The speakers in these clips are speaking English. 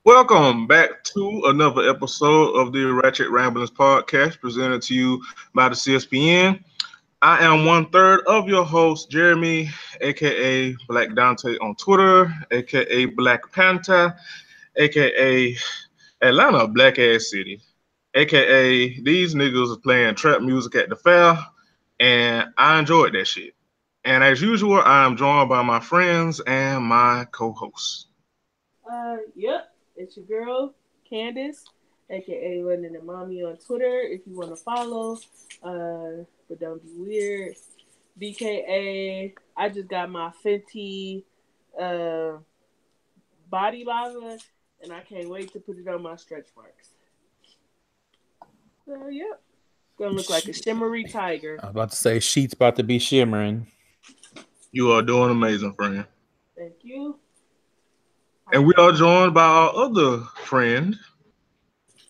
Welcome back to another episode of the Ratchet Ramblings podcast presented to you by the CSPN. I am one third of your host, Jeremy, aka Black Dante on Twitter, aka Black Panther, aka Atlanta Black Ass City, aka these niggas are playing trap music at the fair, and I enjoyed that shit. And as usual, I am joined by my friends and my co-hosts. Yep, it's your girl, Candace, aka Running and Mommy on Twitter if you want to follow. But don't be weird. BKA, I just got my Fenty uh, body lava and I can't wait to put it on my stretch marks. So, yep, gonna look like a shimmery tiger. I was about to say sheets about to be shimmering. You are doing amazing, friend. Thank you. And we are joined by our other friend,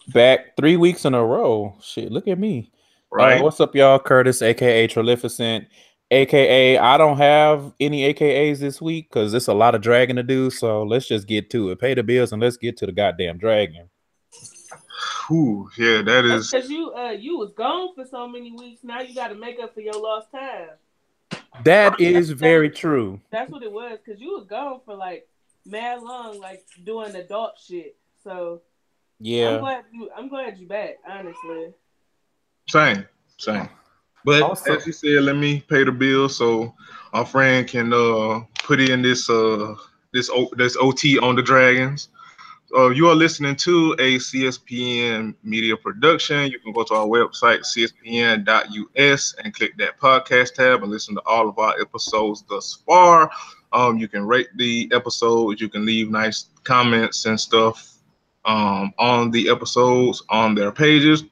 Back 3 weeks in a row. Shit, look at me. right? What's up, y'all? Curtis, aka Trilificent, aka I don't have any AKAs this week because it's a lot of dragging to do. So let's just get to it. Pay the bills and let's get to the goddamn dragon. Ooh, yeah, that That's is because you was gone for so many weeks. Now you got to make up for your lost time. That is very true. That's what it was, because you was gone for like mad long, like doing adult shit. So Yeah. I'm glad you back, honestly. same. But Also, as you said, let me pay the bill so our friend can put in this OT on the Dragons. You are listening to a CSPN media production. You can go to our website, cspn.us, and click that podcast tab and listen to all of our episodes thus far. You can rate the episodes. You can leave nice comments and stuff on the episodes on their pages.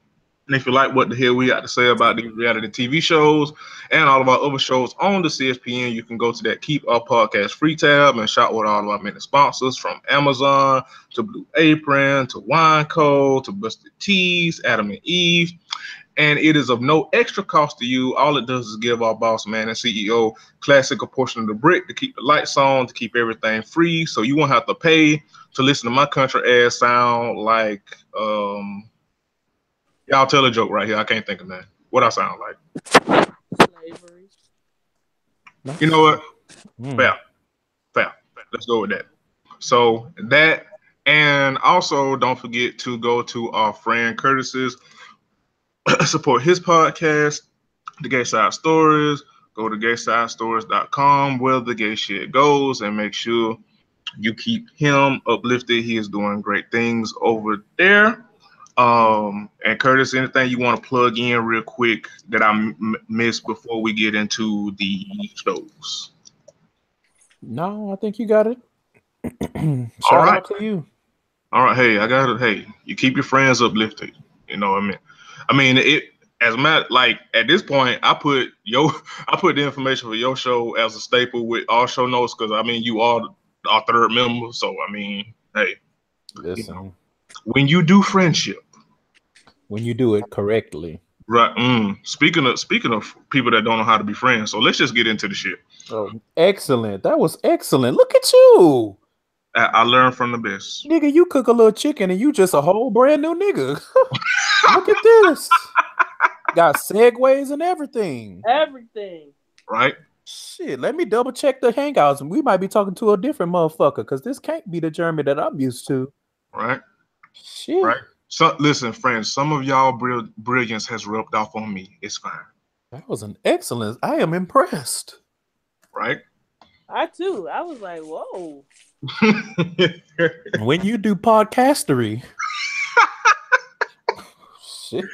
And if you like what the hell we got to say about these reality TV shows and all of our other shows on the CSPN, you can go to that Keep Our Podcast Free tab and shop with all of our many sponsors from Amazon to Blue Apron to Wine Co. to Busted Tees, Adam and Eve. And it is of no extra cost to you. All it does is give our boss man and CEO Classic a portion of the brick to keep the lights on, to keep everything free. So you won't have to pay to listen to my country ass sound like y'all tell a joke right here. I can't think of that. What I sound like. Slavery. You know what? mm, Fair. Fair. Let's go with that. So that, and also don't forget to go to our friend Curtis's, support his podcast, The Gay Side Stories. Go to gaysidestores.com where the gay shit goes and make sure you keep him uplifted. He is doing great things over there. And Curtis, anything you want to plug in real quick that I missed before we get into the shows? no, I think you got it. All Shout right. out to you. All right. Hey, I got it. Hey, you keep your friends uplifted. You know what I mean? It as a matter like at this point, I put the information for your show as a staple with all show notes because you are our third member. So hey, you know, Listen, when you do friendship. when you do it correctly. Right. Speaking of people that don't know how to be friends, so let's just get into the shit. Oh, excellent. That was excellent. Look at you. I learned from the best. Nigga, you cook a little chicken and you just a whole brand new nigga. Look at this. Got segues and everything. Everything. Right. Shit, let me double check the hangouts. We might be talking to a different motherfucker because this can't be the Jeremy that I'm used to. Right. Shit. Right. So listen, friends. Some of y'all brilliance has rubbed off on me. It's fine. That was an excellent. I am impressed. Right. I too. I was like, whoa. When you do podcastery. Shit.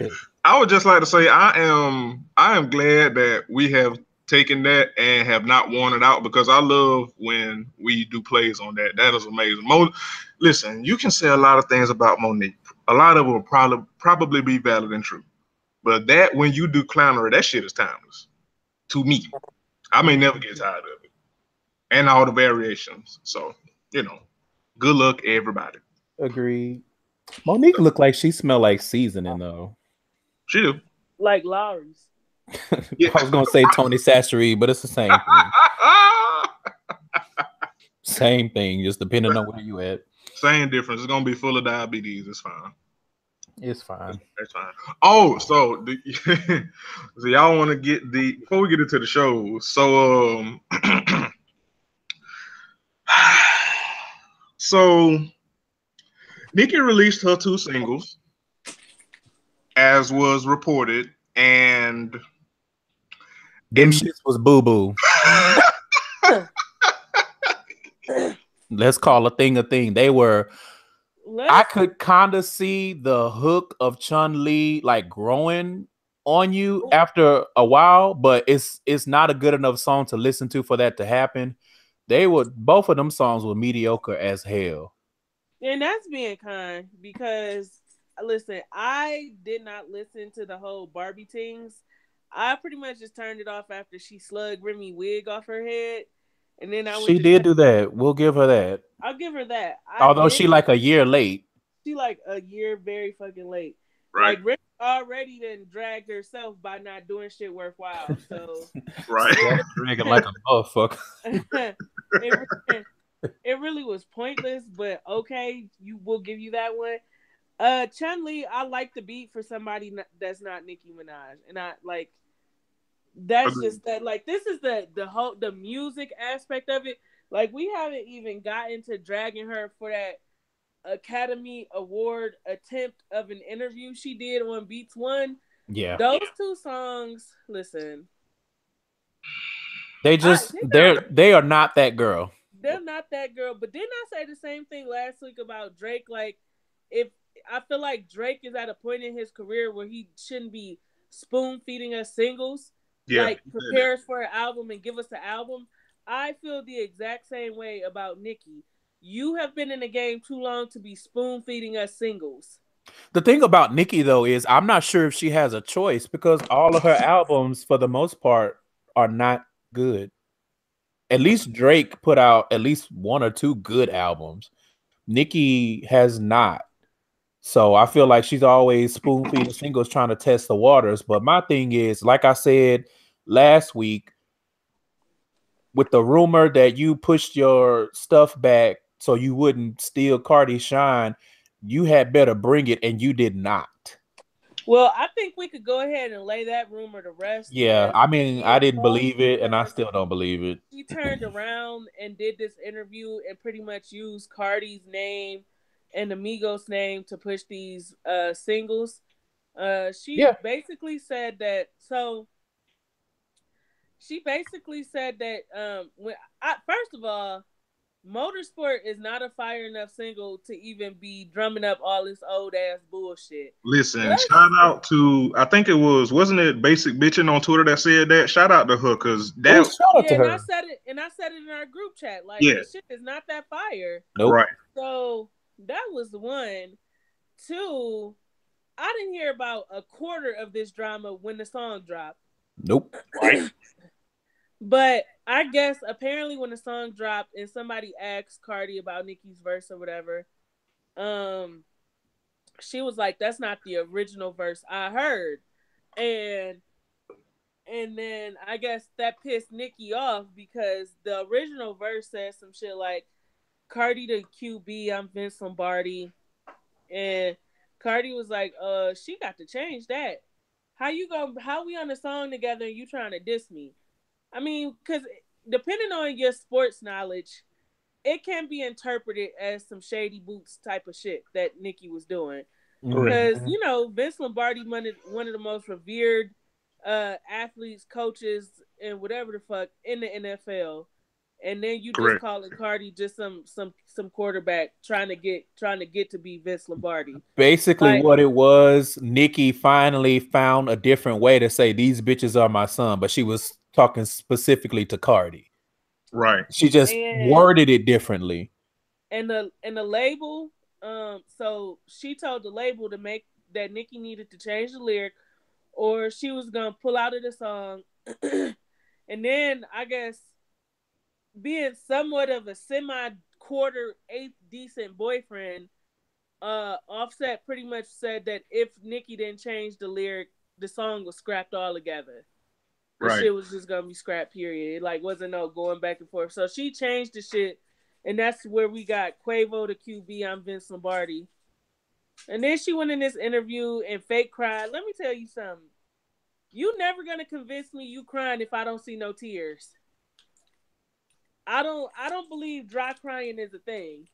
I would just like to say I am glad that we have taken that and have not worn it out because I love when we do plays on that. That is amazing. Listen, you can say a lot of things about Monique. A lot of it will probably be valid and true. But that when you do clownery, that shit is timeless. To me. I may never get tired of it. And all the variations. So, good luck, everybody. Agreed. Monique looked like she smelled like seasoning though. She do. Like Lowry's. Yeah. I was gonna say Tony Sassery, but it's the same thing. Same thing, just depending on where you at. Same difference. It's gonna be full of diabetes. It's fine. It's fine. That's fine. Oh, so so y'all want to get the before we get into the show. So so Nicki released her 2 singles, as was reported, and Them shits was boo boo. Let's call a thing a thing. They were. I could kind of see the hook of Chun-Li like growing on you after a while, but it's not a good enough song to listen to for that to happen. Both of them songs were mediocre as hell. And that's being kind because listen, I did not listen to the whole Barbie things. I pretty much just turned it off after she slugged Remy wig off her head. And then she did do that. We'll give her that. I'll give her that. Although she like a year late. She like a year very fucking late. Right. Like Rick already then dragged herself by not doing shit worthwhile. So right. Dragging like a motherfucker. It really was pointless, but okay, will give you that one. Chun-Li, I like the beat for somebody that's not Nicki Minaj, and I like. That's just that. Like this is the music aspect of it. Like we haven't even gotten to dragging her for that Academy Award attempt of an interview she did on Beats One. Yeah, those 2 songs. Listen, they are not that girl. They're not that girl. But didn't I say the same thing last week about Drake? Like, if I feel like Drake is at a point in his career where he shouldn't be spoon feeding us singles. Yeah, like prepare us for an album and give us an album. I feel the exact same way about Nicki. You have been in the game too long to be spoon feeding us singles. The thing about Nicki though is I'm not sure if she has a choice because all of her albums, for the most part, are not good. At least Drake put out at least 1 or 2 good albums. Nicki has not. So I feel like she's always spoon feeding singles trying to test the waters. But my thing is, like I said last week, with the rumor that you pushed your stuff back so you wouldn't steal Cardi's shine, you had better bring it, and you did not. Well, I think we could go ahead and lay that rumor to rest. Yeah, I mean, I didn't believe it, and I still don't believe it. She turned around and did this interview and pretty much used Cardi's name and Amigos' name to push these singles. She basically said that. So she basically said that first of all, Motorsport is not a fire enough single to even be drumming up all this old ass bullshit. Listen, shout out to wasn't it Basic Bitchin' on Twitter that said that? Shout out to her because that shout out to her. And I said it in our group chat. Like this shit is not that fire. Nope. Right. So that was 1. 2, I didn't hear about a quarter of this drama when the song dropped. Nope. Right. But I guess apparently when the song dropped and somebody asked Cardi about Nicki's verse or whatever, she was like, "That's not the original verse I heard," and then I guess that pissed Nicki off because the original verse says some shit like, "Cardi the QB, I'm Vince Lombardi," and Cardi was like, she got to change that. How we on the song together and you trying to diss me?" I mean, because depending on your sports knowledge, it can be interpreted as some shady boots type of shit that Nicki was doing. Because, Vince Lombardi, one of the most revered athletes, coaches, and whatever the fuck in the NFL. And then you just calling Cardi just some quarterback trying to get to be Vince Lombardi. Basically, what it was, Nicki finally found a different way to say these bitches are my son, but she was talking specifically to Cardi. Right. She just worded it differently. And the label, so she told the label to make that Nicki needed to change the lyric, or she was gonna pull out of the song. And then I guess, being somewhat of a semi-quarter eighth decent boyfriend, Offset pretty much said that if Nicki didn't change the lyric, the song was scrapped all together. The shit was just gonna be scrapped, period. It wasn't no going back and forth. So she changed the shit, And that's where we got Quavo the QB. I'm Vince Lombardi. And then she went in this interview and fake cried. Let me tell you something. You never gonna convince me you crying if I don't see no tears. I don't believe dry crying is a thing.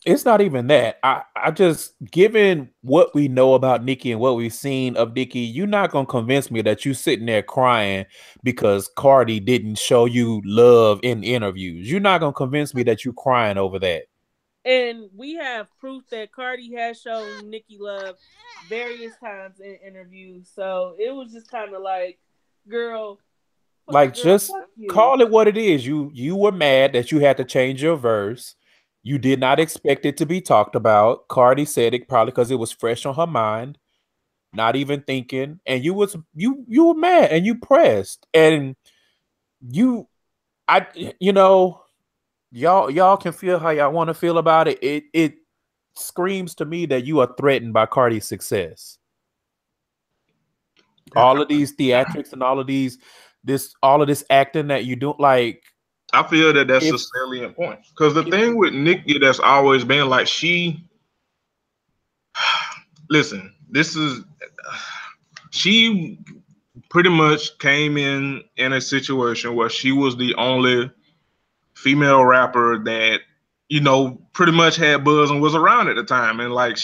It's not even that. I just, given what we know about Nicki and what we've seen of Nicki, you're not gonna convince me that you sitting there crying because Cardi didn't show you love in interviews. You're not gonna convince me that you crying over that. And we have proof that Cardi has shown Nicki love various times in interviews. So it was just kind of like, girl, like, just call it what it is. You were mad that you had to change your verse. You did not expect it to be talked about. Cardi said it probably because it was fresh on her mind, not even thinking. And you were mad and you pressed. And y'all can feel how y'all want to feel about it. It screams to me that you are threatened by Cardi's success. All of these theatrics and all of this acting that you do, like, I feel that that's a salient point. Because the thing with Nicki that's always been like, she pretty much came in a situation where she was the only female rapper that, pretty much had buzz and was around at the time. And like,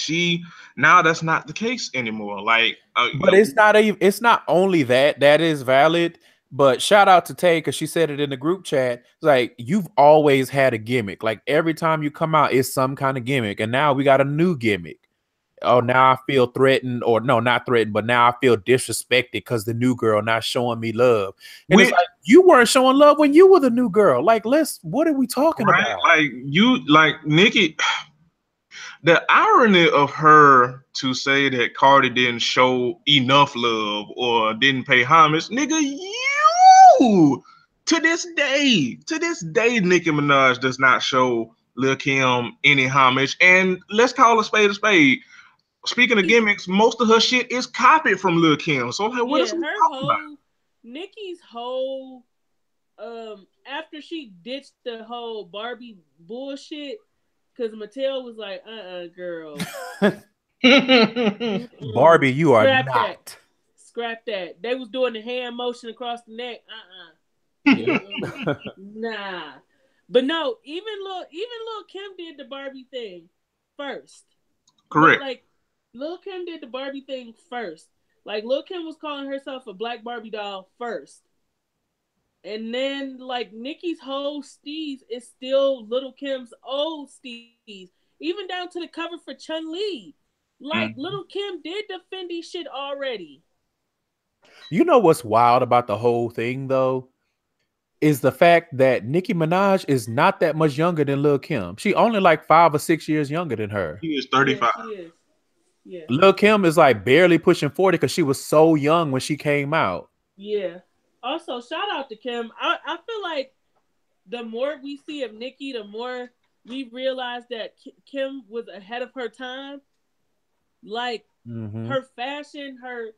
now that's not the case anymore. Like, but it's not only that is valid. But shout out to Tay, because she said it in the group chat. It's like, you've always had a gimmick. Like, every time you come out, it's some kind of gimmick. And now we got a new gimmick. Oh, now I feel threatened, or no, not threatened, but now I feel disrespected because the new girl not showing me love. And it's like, you weren't showing love when you were the new girl. Like, what are we talking about? Like Nicki, the irony of her to say that Cardi didn't show enough love or didn't pay homage, nigga, to this day, Nicki Minaj does not show Lil Kim any homage. And let's call a spade a spade. Speaking of gimmicks, most of her shit is copied from Lil Kim. So like, what is her whole Nicki's whole after she ditched the whole Barbie bullshit, because Mattel was like, girl. Barbie, you are not. Scrap that. They was doing the hand motion across the neck. Nah. But no, even Lil Kim did the Barbie thing first. Correct. But, like, Lil Kim did the Barbie thing first. Like, Lil Kim was calling herself a black Barbie doll first. And then, like, Nicki's whole steez is still Lil Kim's old steez. Even down to the cover for Chun-Li. Like, Lil Kim did the Fendi shit already. You know what's wild about the whole thing, though? Is the fact that Nicki Minaj is not that much younger than Lil Kim. She only like 5 or 6 years younger than her. She is 35. Yeah, she is. Yeah. Lil Kim is like barely pushing 40 because she was so young when she came out. Yeah. Also, shout out to Kim. I feel like the more we see of Nicki, the more we realize that Kim was ahead of her time. Like, her fashion, her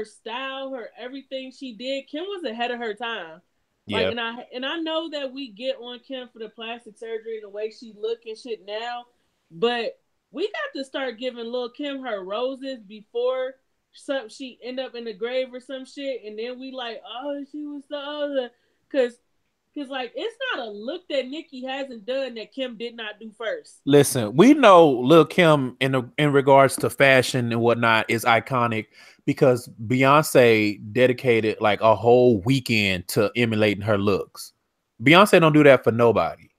style, her everything she did, Kim was ahead of her time. Like, and I know that we get on Kim for the plastic surgery and the way she look and shit now, but we got to start giving Lil Kim her roses before she end up in the grave or some shit, and then we like, oh, she was the other, cause like, it's not a look that Nicki hasn't done that Kim did not do first. Listen, we know Lil Kim in regards to fashion and whatnot is iconic because Beyonce dedicated like a whole weekend to emulating her looks. Beyonce don't do that for nobody.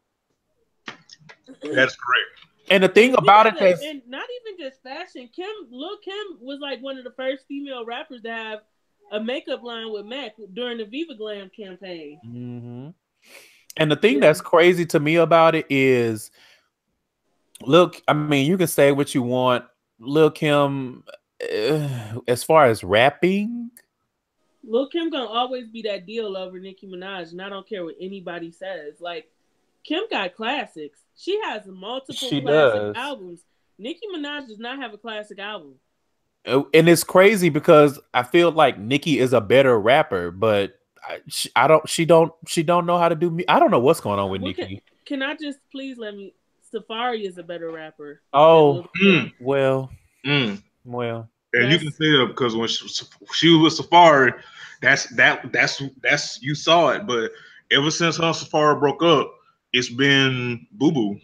That's correct. And the thing about it is, and not even just fashion. Lil Kim was like one of the first female rappers to have a makeup line with MAC during the Viva Glam campaign. And the thing that's crazy to me about it is, look, I mean, you can say what you want. Lil Kim, as far as rapping, Lil Kim gonna always be that deal over Nicki Minaj, and I don't care what anybody says. Like, Kim got classics. She has multiple classic albums. Nicki Minaj does not have a classic album. And it's crazy because I feel like Nicki is a better rapper, but she don't know how to do me. I don't know what's going on with Nicki. Can I just please let me? Safari is a better rapper. Oh, Mm, well, mm. well. And you can tell because when she was with Safari, that's you saw it. But ever since her and Safari broke up, it's been Boo Boo.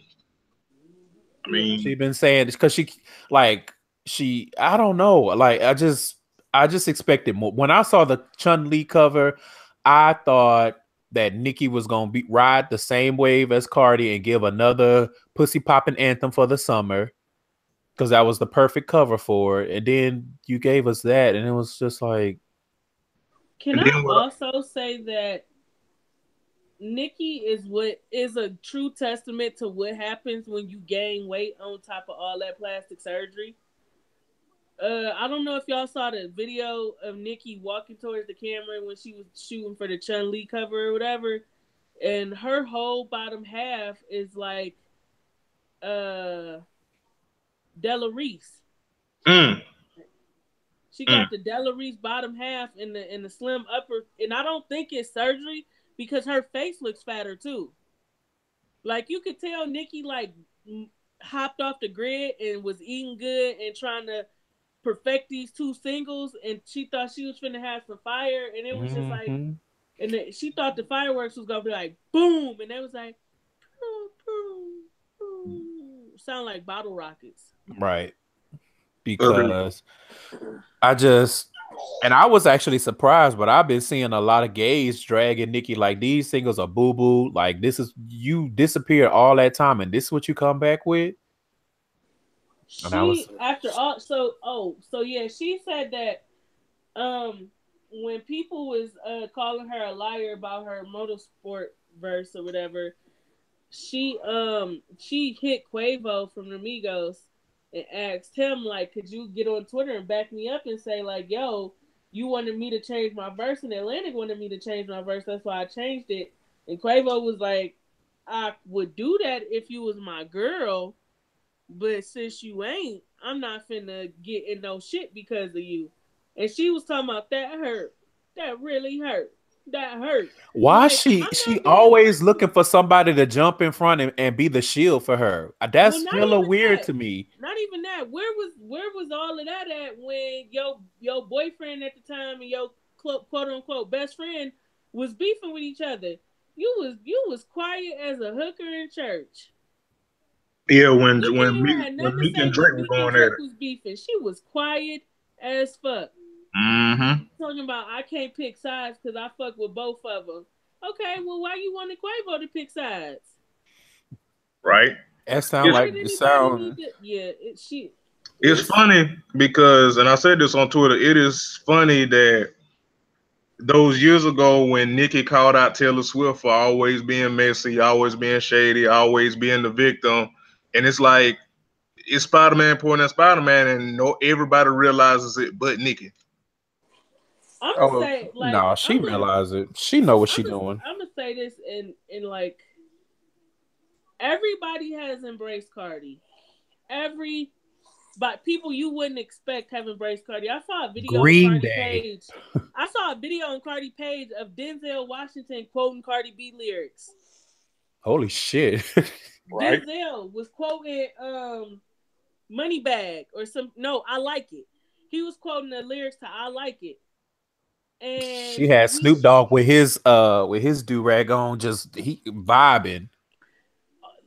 I mean, She been saying because I don't know. Like I just expected more. When I saw the Chun-Li cover, I thought that Nicki was gonna ride the same wave as Cardi and give another pussy popping anthem for the summer. Because that was the perfect cover for it. And then you gave us that, and it was just like. Can I also say that Nicki is what is a true testament to what happens when you gain weight on top of all that plastic surgery? I don't know if y'all saw the video of Nicki walking towards the camera when she was shooting for the Chun-Li cover or whatever, and her whole bottom half is like Della Reese. She got the Della Reese bottom half in the slim upper, and I don't think it's surgery because her face looks fatter too. Like you could tell Nicki like hopped off the grid and was eating good and trying to perfect these two singles, and she thought she was finna have some fire, and it was just like, and she thought the fireworks was gonna be like boom, and it was like boom, boom, boom. Sound like bottle rockets, right? Because I was actually surprised, but I've been seeing a lot of gays dragging Nicki like these singles are boo boo. Like this is you disappeared all that time, and this is what you come back with. She after all, so yeah, she said that when people was calling her a liar about her motorsport verse or whatever, she hit Quavo from the Migos and asked him like, could you get on Twitter and back me up and say like, yo, you wanted me to change my verse and Atlantic wanted me to change my verse, that's why I changed it. And Quavo was like, I would do that if you was my girl, but since you ain't, I'm not finna get in no shit because of you. And she was talking about that hurt. That really hurt. That hurt. Why like, she always looking for somebody to jump in front and be the shield for her? That's hella weird to me. Not even that. Where was all of that at when your boyfriend at the time and your quote unquote best friend was beefing with each other? You was quiet as a hooker in church. Yeah, when Meek and Drake were going at it, was beefing. She was quiet as fuck. Mm-hmm. Talking about I can't pick sides because I fuck with both of them. Okay, well, why you wanted Quavo to pick sides? Right. That sound like the sound. It's funny because, and I said this on Twitter. It is funny that those years ago when Nicki called out Taylor Swift for always being messy, always being shady, always being the victim, and it's like it's Spider-Man pointing at Spider-Man, and everybody realizes it, but Nicki. I'm gonna say, like, no, she realized it. She know what she's doing. I'm gonna say this, in like, everybody has embraced Cardi. But people you wouldn't expect have embraced Cardi. I saw a video on Cardi page. I saw a video on Cardi page of Denzel Washington quoting Cardi B lyrics. Holy shit! Right? Denzel was quoting Moneybag or some. No, I Like It. He was quoting the lyrics to I Like It. And she had Snoop Dogg with his do-rag on, just he vibing.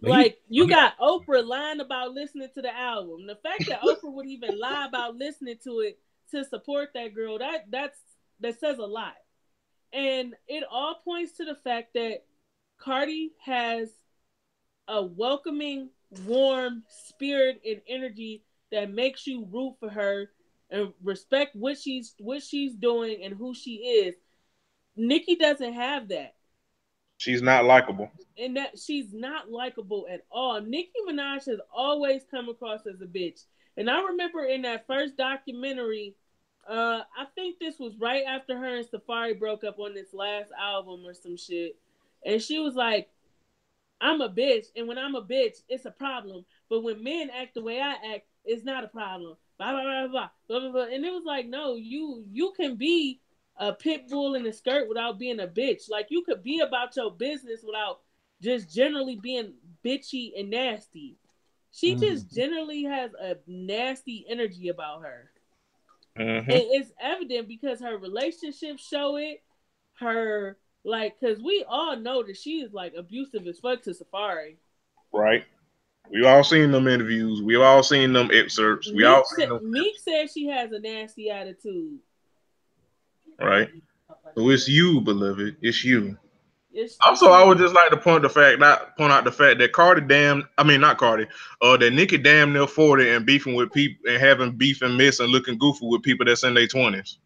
Like you got Oprah lying about listening to the album. The fact that Oprah would even lie about listening to it to support that girl, that says a lot. And it all points to the fact that Cardi has a welcoming, warm spirit and energy that makes you root for her and respect what she's doing and who she is. Nicki doesn't have that. She's not likable. And that she's not likable at all. Nicki Minaj has always come across as a bitch. And I remember in that first documentary, I think this was right after her and Safari broke up on this last album or some shit. And she was like, I'm a bitch. And when I'm a bitch, it's a problem. But when men act the way I act, it's not a problem. Blah, blah, blah, blah, blah, blah, blah. And it was like, no, you can be a pit bull in a skirt without being a bitch. Like, you could be about your business without just generally being bitchy and nasty. She just generally has a nasty energy about her. Mm-hmm. And it's evident because her relationships show it. Her, like, because we all know that she is, like, abusive as fuck to Safari. Right. We all seen them interviews. We all seen them excerpts. We all seen them. Meek said she has a nasty attitude. Right. So it's you, beloved. It's you. It's Also, I would just like to point out the fact that that Nicki damn near 40 and beefing with people and having beef and mess and looking goofy with people that's in their 20s.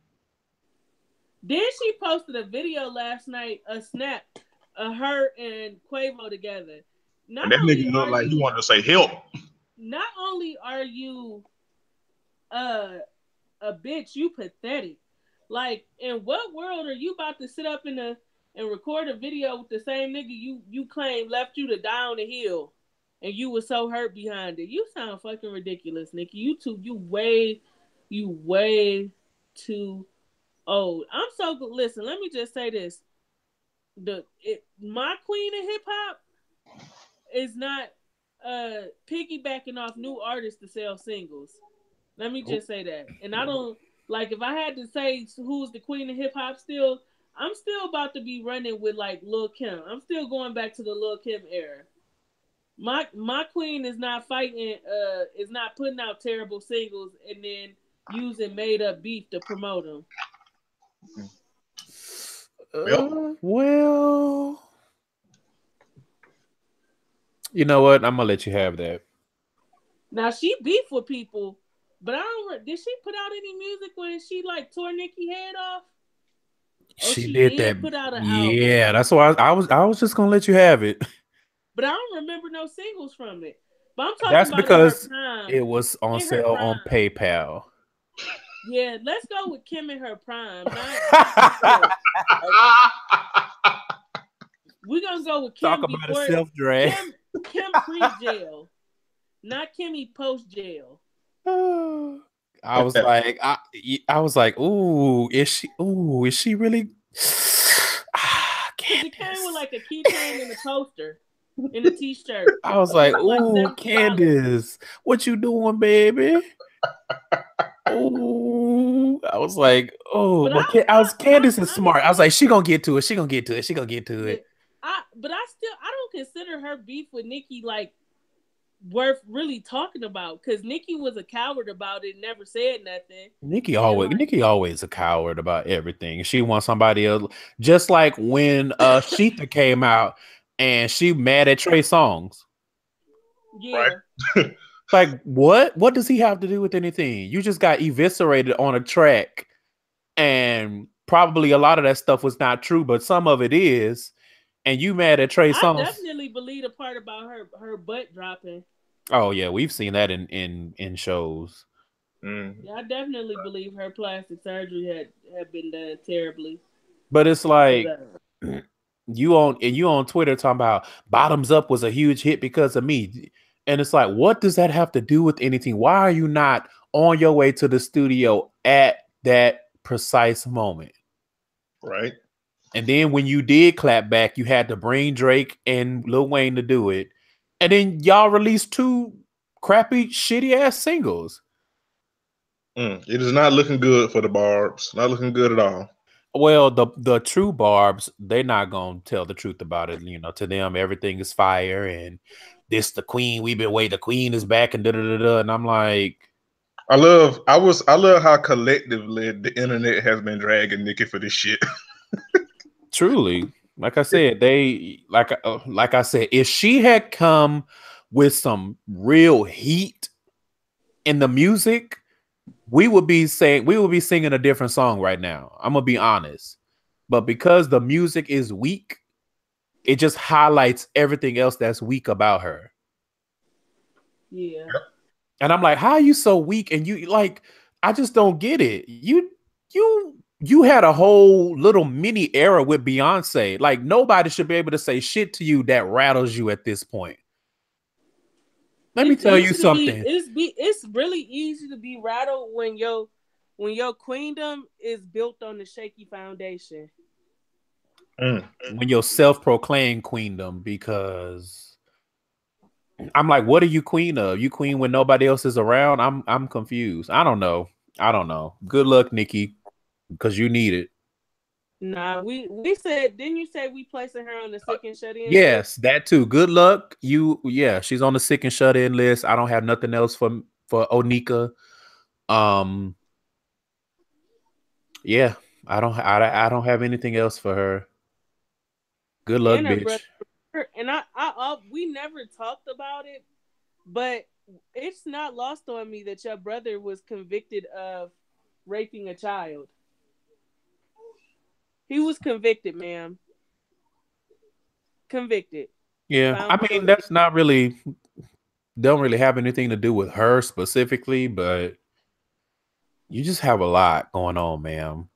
Then she posted a video last night, a snap of her and Quavo together. And that nigga looked like he wanted to say help. Not only are you a bitch, you pathetic. Like, in what world are you about to sit up and record a video with the same nigga you claim left you to die on the hill, and you were so hurt behind it? You sound fucking ridiculous, Nicki. You way too old. I'm so good. Listen, let me just say this: my queen of hip hop is not piggybacking off new artists to sell singles. Let me just say that. And I don't like, if I had to say who's the queen of hip hop still, I'm still about to be running with like Lil Kim. I'm still going back to the Lil Kim era. My queen is not fighting, is not putting out terrible singles and then using made up beef to promote them. Well, you know what? I'm gonna let you have that. Now she beef with people, but I don't. Did she put out any music when she like tore Nicki head off? She did that. Put out an album. That's why I was just gonna let you have it. But I don't remember no singles from it. But I'm talking That's about because it was on sale on PayPal. Yeah, let's go with Kim in her prime. We're gonna go with Kim. Talk about a self-drag. Kim pre-jail, not Kimmy post-jail. I was like, I was like, ooh, is she really? It came with like a keychain and a poster and a t-shirt. I was like, ooh, Candace, what you doing, baby? Ooh, I was like, oh, but Candace is smart. I was like, she gonna get to it. She gonna get to it. But I don't consider her beef with Nicki like worth really talking about, because Nicki was a coward about it, never said nothing. Nicki always a coward about everything. She wants somebody else, just like when Sheetha came out and she mad at Trey Songz. Yeah. Right. Like, what does he have to do with anything? You just got eviscerated on a track, and probably a lot of that stuff was not true, but some of it is. And you mad at Trey Songz? I definitely believe the part about her butt dropping. Oh yeah, we've seen that in shows. Yeah, I definitely believe her plastic surgery had been done terribly. But it's like you on Twitter talking about Bottoms Up was a huge hit because of me. And it's like, what does that have to do with anything? Why are you not on your way to the studio at that precise moment? Right. And then when you did clap back, you had to bring Drake and Lil Wayne to do it. And then y'all released 2 crappy, shitty ass singles. It is not looking good for the Barbs. Not looking good at all. Well, the true Barbs, they're not gonna tell the truth about it. You know, to them, everything is fire, and this the queen. We've been waiting. The queen is back, and da-da-da-da. And I'm like, I love how collectively the internet has been dragging Nicki for this shit. Truly, like I said, like I said, if she had come with some real heat in the music, we would be singing a different song right now. I'm gonna be honest, but because the music is weak, it just highlights everything else that's weak about her. Yeah, and I'm like, how are you so weak? And you like, I just don't get it. You had a whole little mini era with Beyonce. Like, nobody should be able to say shit to you that rattles you at this point. Let me tell you something. It's really easy to be rattled when your queendom is built on the shaky foundation. when you're self-proclaimed queendom, because I'm like, what are you queen of? You queen when nobody else is around? I'm confused. I don't know. Good luck, Nikki, because you need it. Nah, we said, didn't you say we placing her on the sick and shut in? Yes, that too. Good luck. She's on the sick and shut in list. I don't have nothing else for Onika. Yeah, I don't have anything else for her. Good luck, and her bitch. brother, and we never talked about it, but it's not lost on me that your brother was convicted of raping a child. He was convicted, ma'am. Convicted. Yeah, Found I mean, guilty. that's not really, don't really have anything to do with her specifically, but you just have a lot going on, ma'am.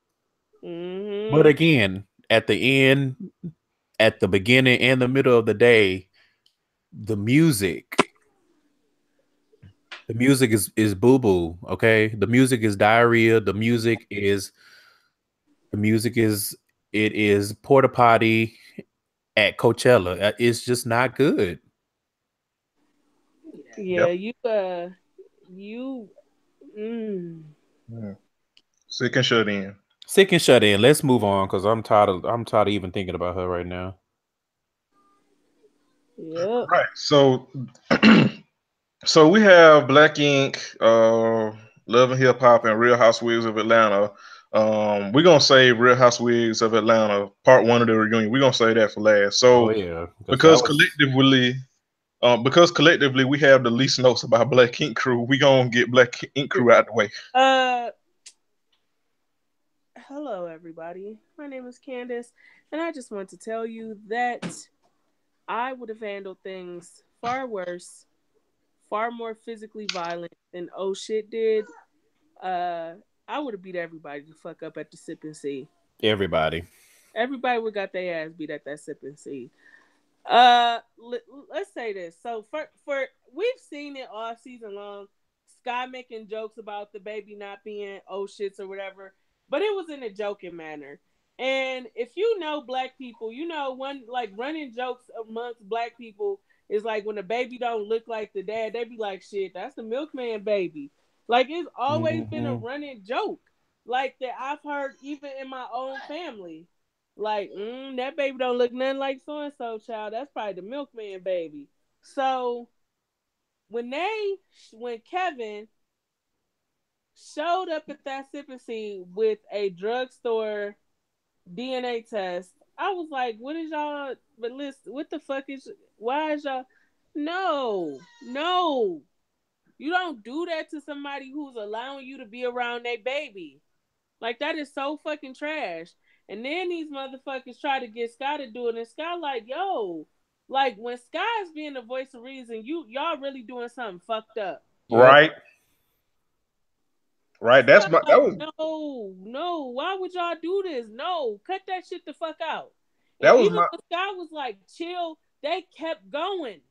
Mm-hmm. But again, at the end, at the beginning and the middle of the day, the music is boo boo. Okay, the music is diarrhea. The music is it is porta potty at Coachella. It's just not good. Yeah, Yep. you. Sick and shut in. Sick and shut in. Let's move on because I'm tired of even thinking about her right now. Yep. Right. So so we have Black Ink, Love and Hip Hop, and Real Housewives of Atlanta. We're gonna save Real Housewives of Atlanta part one of the reunion. We're gonna say that for last. Oh So yeah, because collectively we have the least notes about Black Ink Crew, we gonna get Black Ink Crew out the way. Hello everybody. My name is Candace, and I just want to tell you that I would have handled things far worse, far more physically violent than oh shit did. I would have beat everybody the fuck up at the sip and see. Everybody Everybody would got their ass beat at that sip and see. Let's say this. So for we've seen it all season long. Sky making jokes about the baby not being oh shits or whatever, but it was in a joking manner. And if you know black people, you know one like running jokes amongst black people is like when the baby don't look like the dad, they be like, "Shit, that's the milkman baby." Like it's always been a running joke, like that I've heard even in my own family. Like, that baby don't look nothing like so and so, child. That's probably the milkman baby. So when Kevin showed up at that sipping scene with a drugstore DNA test, I was like, what is y'all? But listen, what the fuck is? Why is y'all? No, you don't do that to somebody who's allowing you to be around their baby. Like that is so fucking trash. And then these motherfuckers try to get Sky to do it, and Sky like, yo, like when Sky's being the voice of reason, y'all really doing something fucked up. Right. Right. That was No. Why would y'all do this? No, cut that shit the fuck out. And that was even my when Sky was like, chill, they kept going.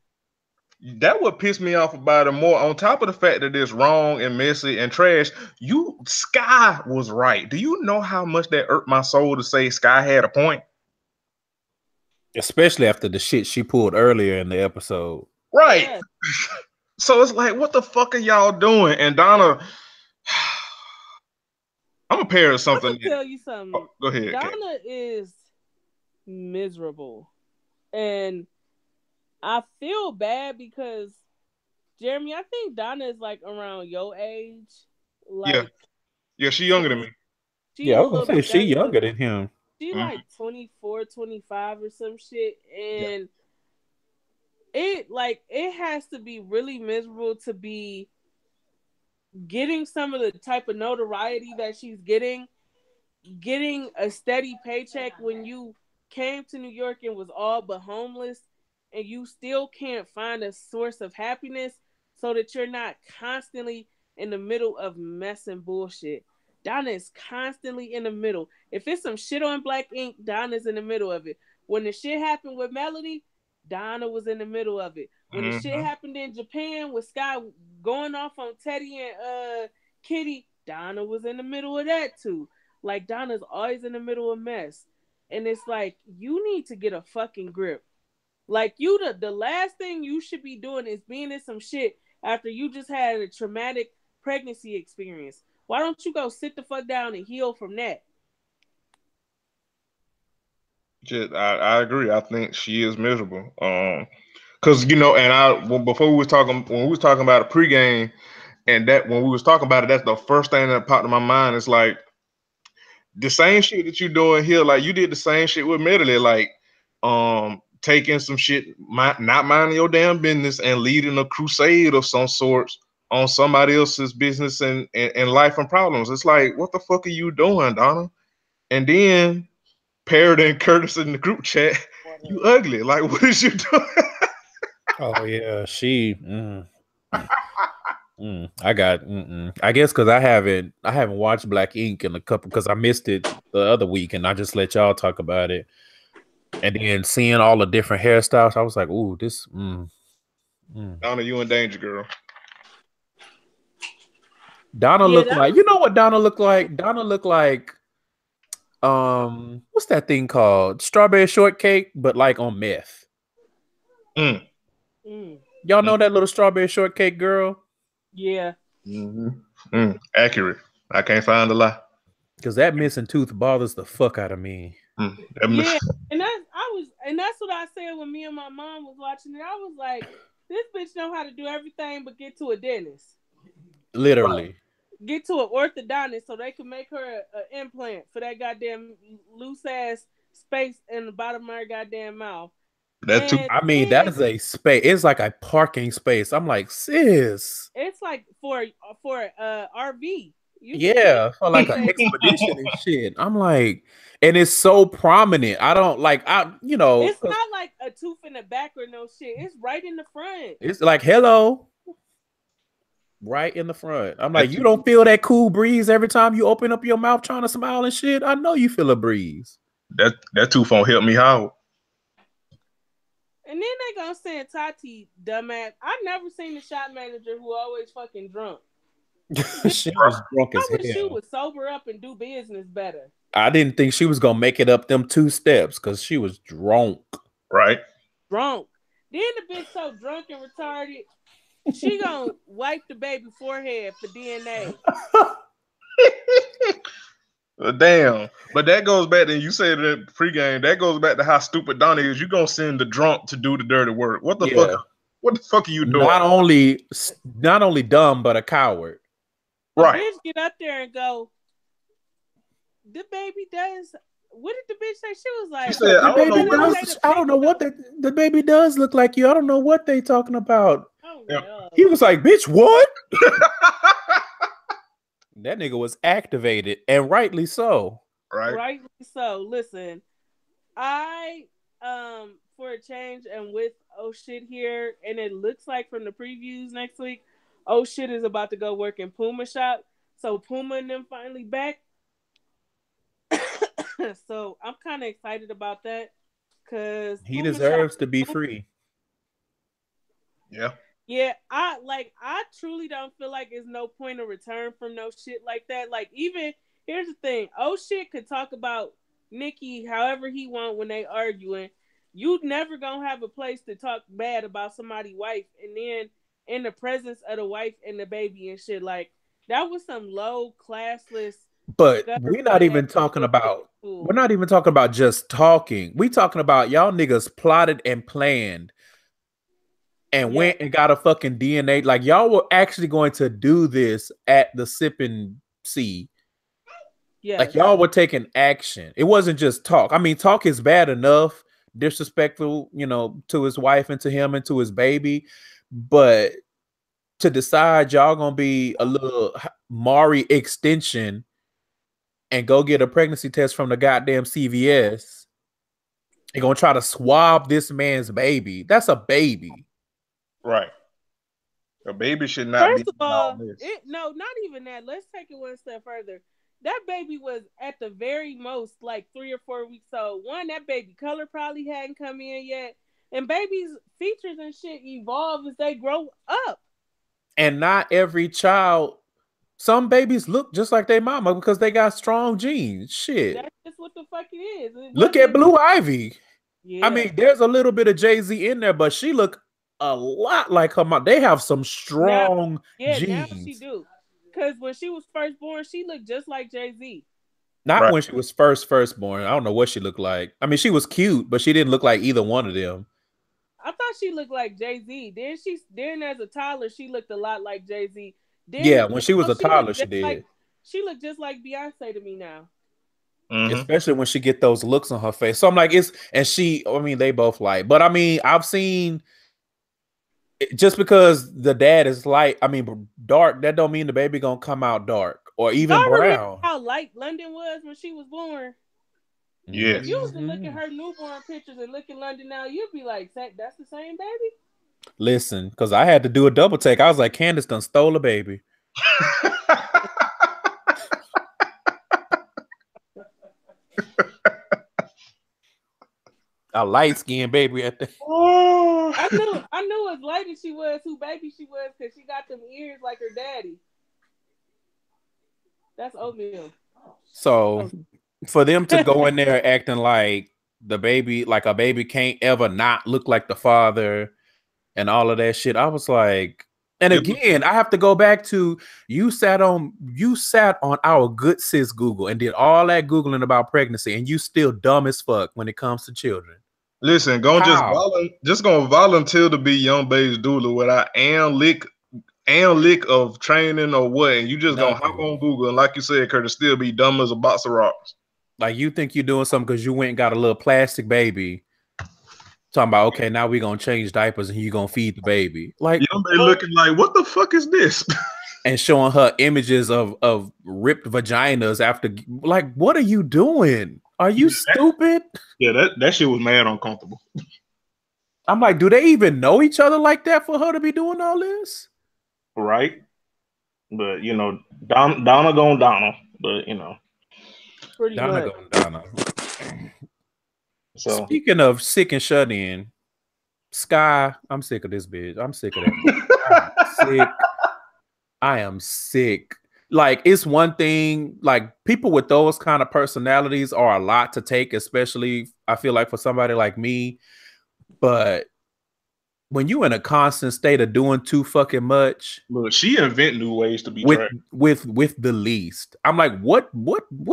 that would piss me off about it more. On top of the fact that it's wrong and messy and trash, Sky was right. Do you know how much that hurt my soul to say Sky had a point? Especially after the shit she pulled earlier in the episode. Right. Yeah. So it's like, what the fuck are y'all doing? And Donna, I'm a pair of something. I'm gonna tell you something. Oh, go ahead. Donna is miserable. And I feel bad because Jeremy, I think Donna is like around your age. Like, yeah, she's younger than me. Yeah, I was gonna say she younger than him. She like 24, 25 or some shit. And it has to be really miserable to be getting some of the type of notoriety that she's getting a steady paycheck when you came to New York and was all but homeless, and you still can't find a source of happiness so that you're not constantly in the middle of mess and bullshit. Donna is constantly in the middle. If it's some shit on Black Ink, Donna's in the middle of it. When the shit happened with Melody, Donna was in the middle of it. When the shit happened in Japan with Sky going off on Teddy and Kitty, Donna was in the middle of that too. Like Donna's always in the middle of mess. And it's like, you need to get a fucking grip. Like, you, the last thing you should be doing is being in some shit after you just had a traumatic pregnancy experience. Why don't you go sit the fuck down and heal from that? I agree. I think she is miserable. Because and before we was talking when we was talking about a pregame, and that when we was talking about it, that's the first thing that popped in my mind. It's like the same shit that you doing here. Like you did the same shit with Medley. Like taking some shit, not minding your damn business, and leading a crusade of some sorts on somebody else's business and life and problems. It's like, what the fuck are you doing, Donna? And then parroting Curtis in the group chat, you ugly. Like, what is you doing? Oh yeah, she. I guess because I haven't watched Black Ink in a couple because I missed it the other week, and I just let y'all talk about it. And then seeing all the different hairstyles, I was like, "Ooh, this." Donna, you in danger, girl. Donna looked like, you know what Donna looked like? Donna looked like, what's that thing called? Strawberry shortcake, but like on meth. Y'all know that little strawberry shortcake girl? Yeah. Accurate. I can't find a lie. Because that missing tooth bothers the fuck out of me. Yeah, and that's what I said when me and my mom was watching it. I was like, this bitch know how to do everything but get to a dentist. Literally. Get to an orthodontist so they can make her an implant for that goddamn loose ass space in the bottom of her goddamn mouth. I mean, that is a space. It's like a parking space. I'm like, sis. It's like for RV. Yeah, for like an expedition and shit. I'm like, and it's so prominent. I don't like, it's not like a tooth in the back or no shit. It's right in the front. It's like, hello. Right in the front. I'm like, you don't feel that cool breeze every time you open up your mouth trying to smile and shit? I know you feel a breeze. That tooth won't help me how. And then they gonna send Tati, dumbass. I never seen the shop manager who always fucking drunk. She was drunk as hell. I wish she would sober up and do business better. I didn't think she was gonna make it up them 2 steps because she was drunk. Right. Drunk. Then the bitch so drunk and retarded, she gonna wipe the baby forehead for DNA. Damn. But that goes back to, you said it in pregame, that goes back to how stupid Donnie is. You're gonna send the drunk to do the dirty work. What the fuck? What the fuck are you doing? Not only dumb, but a coward. Right. The bitch get up there and go, the baby does. What did the bitch say? She was like, said, I don't know what the baby does look like you. I don't know what they talking about. Oh, he was like, bitch, what? That nigga was activated, and rightly so. Right. Rightly so. Listen, I for a change and with oh shit here, and it looks like from the previews next week, oh shit is about to go work in Puma shop. So Puma and them finally back. So I'm kind of excited about that because he deserves to be free. Yeah. Yeah, I truly don't feel like there's no point of return from no shit like that. Like, even here's the thing, oh shit could talk about Nikki however he want when they arguing. You never gonna have a place to talk bad about somebody's wife, and then in the presence of the wife and the baby and shit. Like, that was some low classless. But we're not even talking about. We're not even talking about just talking. We talking about y'all niggas plotted and planned, and went and got a fucking DNA. Like, y'all were actually going to do this at the Sipping Sea. Yeah, like y'all were taking action. It wasn't just talk. I mean, talk is bad enough, disrespectful, to his wife and to him and to his baby, but to decide y'all gonna be a little Maury extension and go get a pregnancy test from the goddamn CVS, and gonna try to swab this man's baby. That's a baby. Right. A baby should not First of all, no, not even that. Let's take it one step further. That baby was at the very most like 3 or 4 weeks old. One, that baby color probably hadn't come in yet. And babies' features and shit evolve as they grow up. And not every child Some babies look just like their mama because they got strong genes. Shit. That's just what the fuck it is. Look at Blue Ivy. Yeah. I mean, there's a little bit of Jay-Z in there, but she look a lot like her mom. They have some strong genes. Now she do. Because when she was first born, she looked just like Jay-Z. Not when she was first born. I don't know what she looked like. I mean, she was cute, but she didn't look like either one of them. I thought she looked like Jay-Z. Then as a toddler, she looked a lot like Jay-Z. Yeah, when she was a toddler, she did. She looked just like Beyonce to me now. Mm-hmm. Especially when she get those looks on her face. So I'm like, they both light. But I mean, I've seen, just because the dad is dark, that don't mean the baby gonna come out dark or even brown. How light London was when she was born. Yeah. If you was to look at her newborn pictures and look at London now, you'd be like, that's the same baby? Listen, because I had to do a double take. I was like, Candace done stole a baby. A light-skinned baby at the... I knew as light as she was, who baby she was, because she got them ears like her daddy. That's oatmeal. So for them to go in there acting like the baby, like a baby can't ever not look like the father and all of that shit, I was like, and again, I have to go back to you sat on our good sis Google and did all that Googling about pregnancy, and you still dumb as fuck when it comes to children. Listen, just gonna volunteer to be Young Babe's doula without an lick of training or what, and you just gonna hop on Google and, like you said, Curtis, still be dumb as a box of rocks. Like you think you're doing something because you went and got a little plastic baby. Talking about, okay, now we're gonna change diapers and you're gonna feed the baby. Like Young Babe looking like, what the fuck is this? And showing her images of ripped vaginas after, like, what are you doing? Are you stupid? Yeah, that shit was mad uncomfortable. I'm like, do they even know each other like that for her to be doing all this? Right. But, you know, Donna gone Donna. But, you know. Pretty Donna much. gone Donna. So, speaking of sick and shut in, Sky, I'm sick of this bitch. I'm sick of that. I'm sick. I am sick. Like, it's one thing, like, people with those kind of personalities are a lot to take, especially, I feel like, for somebody like me. But when you in a constant state of doing too fucking much, look, she invent new ways to be with the least. I'm like, what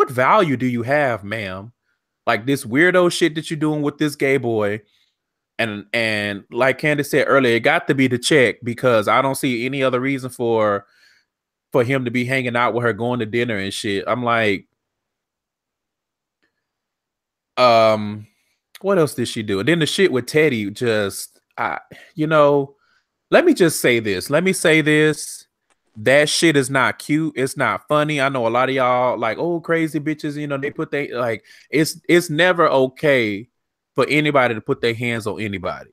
value do you have, ma'am? Like, this weirdo shit that you're doing with this gay boy. And like Candace said earlier, it got to be the check, because I don't see any other reason for him to be hanging out with her, going to dinner and shit. I'm like, what else did she do? And then the shit with Teddy, just, let me just say this. Let me say this. That shit is not cute. It's not funny. I know a lot of y'all like, oh, crazy bitches, they put it's never okay for anybody to put their hands on anybody.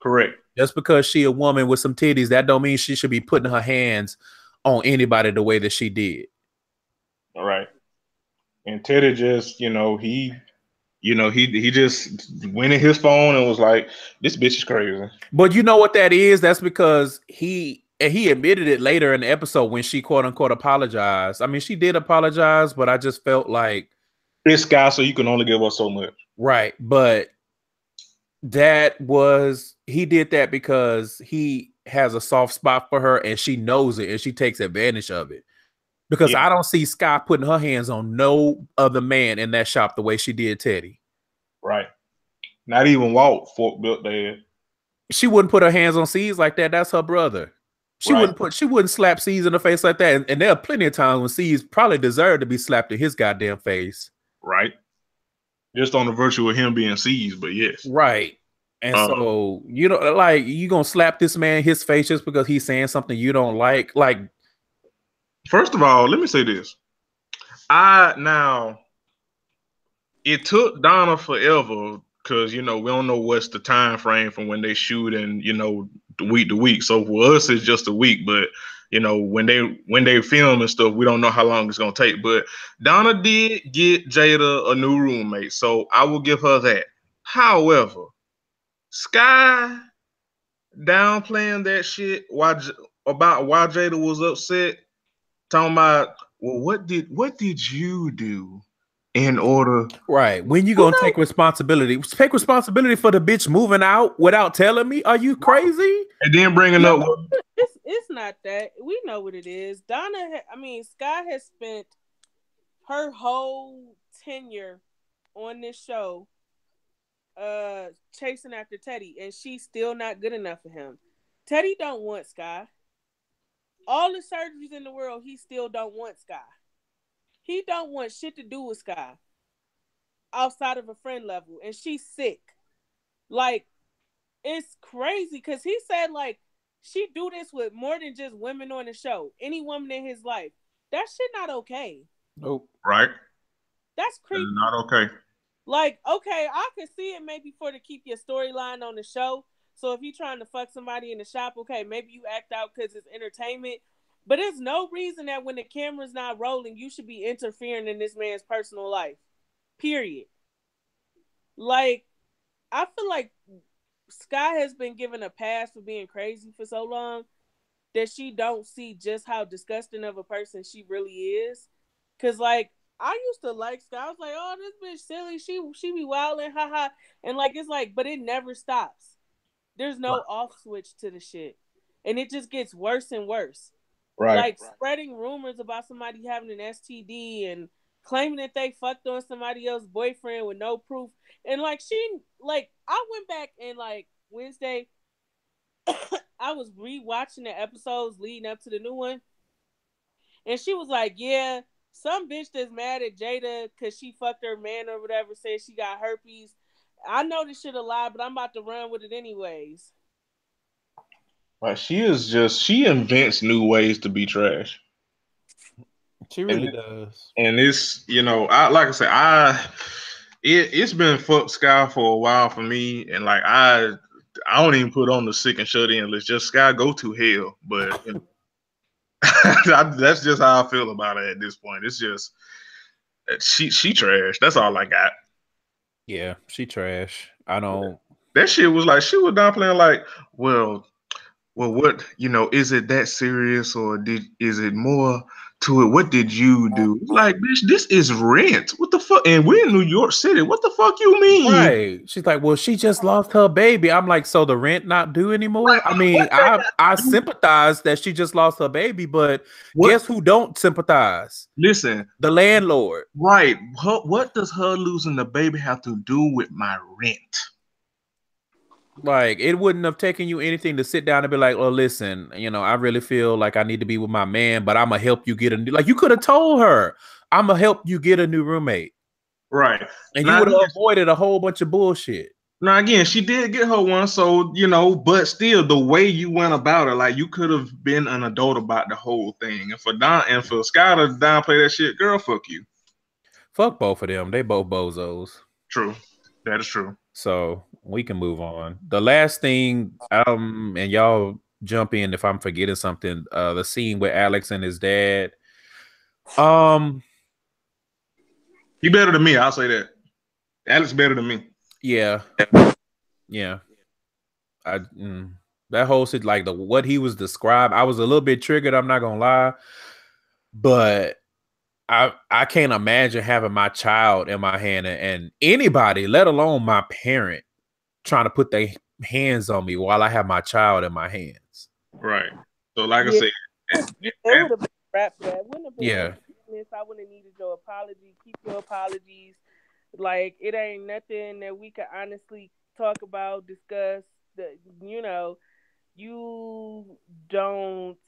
Correct. Just because she a woman with some titties, that don't mean she should be putting her hands on anybody the way that she did. All right. And Teddy just, he just went in his phone and was like, this bitch is crazy. But you know what that is? That's because he admitted it later in the episode when she quote unquote apologized. I mean, she did apologize, but I just felt like this guy, so you can only give us so much. Right. But he did that because he has a soft spot for her and she knows it and she takes advantage of it. Because I don't see Sky putting her hands on no other man in that shop the way she did Teddy. Right. Not even Walt Fork built there. She wouldn't put her hands on C's like that. That's her brother. She wouldn't slap C's in the face like that. And there are plenty of times when C's probably deserved to be slapped in his goddamn face. Right. Just on the virtue of him being C's, but yes. Right. And so, you gonna slap this man his face just because he's saying something you don't like? Like, first of all, let me say this. It took Donna forever because, we don't know what's the time frame from when they shoot and, week to week. So for us, it's just a week. But, when they film and stuff, we don't know how long it's going to take. But Donna did get Jada a new roommate. So I will give her that. However, Sky downplaying that shit about why Jada was upset, talking about, well, what did you do in order? Right. When you gonna take responsibility? Take responsibility for the bitch moving out without telling me? Are you crazy? And then bringing up, It's not that. We know what it is. Sky has spent her whole tenure on this show chasing after Teddy, and she's still not good enough for him. Teddy don't want Sky. All the surgeries in the world, he still don't want Sky. He don't want shit to do with Sky outside of a friend level, and she's sick. Like, it's crazy because he said, like, she do this with more than just women on the show. Any woman in his life. That shit not okay. Nope. right? That's creepy. It's not okay. Like, okay, I could see it maybe for to keep your storyline on the show. So if you're trying to fuck somebody in the shop, okay, maybe you act out because it's entertainment. But there's no reason that when the camera's not rolling, you should be interfering in this man's personal life. Period. Like, I feel like Sky has been given a pass for being crazy for so long that she don't see just how disgusting of a person she really is. Cause like I used to like Sky. I was like, oh, this bitch silly. She be wilding, haha. And like it's like, but it never stops. There's no off switch to the shit. And it just gets worse and worse. Right. Like spreading rumors about somebody having an STD and claiming that they fucked on somebody else's boyfriend with no proof. And like I went back and like Wednesday, I was rewatching the episodes leading up to the new one. And she was like, yeah, some bitch that's mad at Jada because she fucked her man or whatever says she got herpes. I know this shit a lie, but I'm about to run with it anyways. Like she invents new ways to be trash. She really does. And it's, it's been fuck Sky for a while for me, and like I don't even put on the sick and shut in. Let's just Sky go to hell, but that's just how I feel about it at this point. It's just she trash. That's all I got. Yeah, she trash. I don't. That shit was like she was downplaying like, well, what is it that serious or is it more to it? What did you do? Like, bitch, this is Rent. What the fuck? And we're in New York City. What the fuck you mean? Right. She's like, well, she just lost her baby. I'm like, so the rent not due anymore? Right. I mean, I sympathize that she just lost her baby, but guess who don't sympathize? Listen, the landlord. Right. What does her losing the baby have to do with my rent? Like, it wouldn't have taken you anything to sit down and be like, oh, listen, I really feel like I need to be with my man, but I'm going to help you get a new, like, you could have told her, I'm going to help you get a new roommate. Right. And you would have avoided a whole bunch of bullshit. Now, again, she did get her one, so, but still, the way you went about it, like, you could have been an adult about the whole thing. And for Sky to downplay that shit, girl, fuck you. Fuck both of them. They both bozos. True. That is true. So we can move on. The last thing, and y'all jump in if I'm forgetting something. The scene with Alex and his dad. He better than me. I'll say that. Alex better than me. Yeah. Yeah. That whole shit, like what he was described, I was a little bit triggered. I'm not gonna lie, but I can't imagine having my child in my hand and anybody, let alone my parent, trying to put their hands on me while I have my child in my hands. Right. So, like I said, it would have been rap for that. Wouldn't have been. Yeah. I wouldn't have needed your apology. Keep your apologies. Like, it ain't nothing that we could honestly talk about, discuss. You don't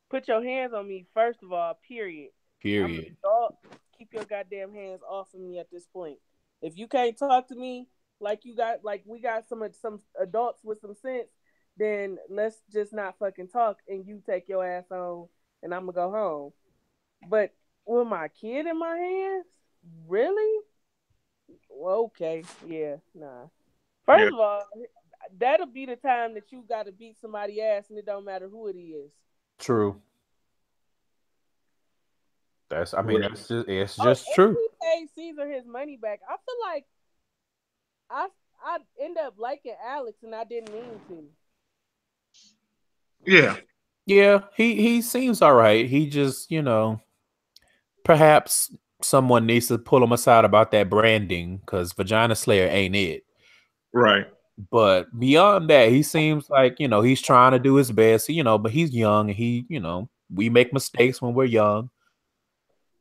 put your hands on me, first of all, period. I'm an adult. Keep your goddamn hands off of me at this point. If you can't talk to me like we got some adults with some sense, then let's just not fucking talk and you take your ass on and I'm gonna go home. But with my kid in my hands, really? Okay, yeah, nah. First of all, that'll be the time that you got to beat somebody's ass, and it don't matter who it is. True. It's just true. He paid Caesar his money back. I feel like I end up liking Alex, and I didn't mean to. Yeah. Yeah, he seems all right. He just, perhaps someone needs to pull him aside about that branding because Vagina Slayer ain't it. Right. But beyond that, he seems like, he's trying to do his best, but he's young and we make mistakes when we're young.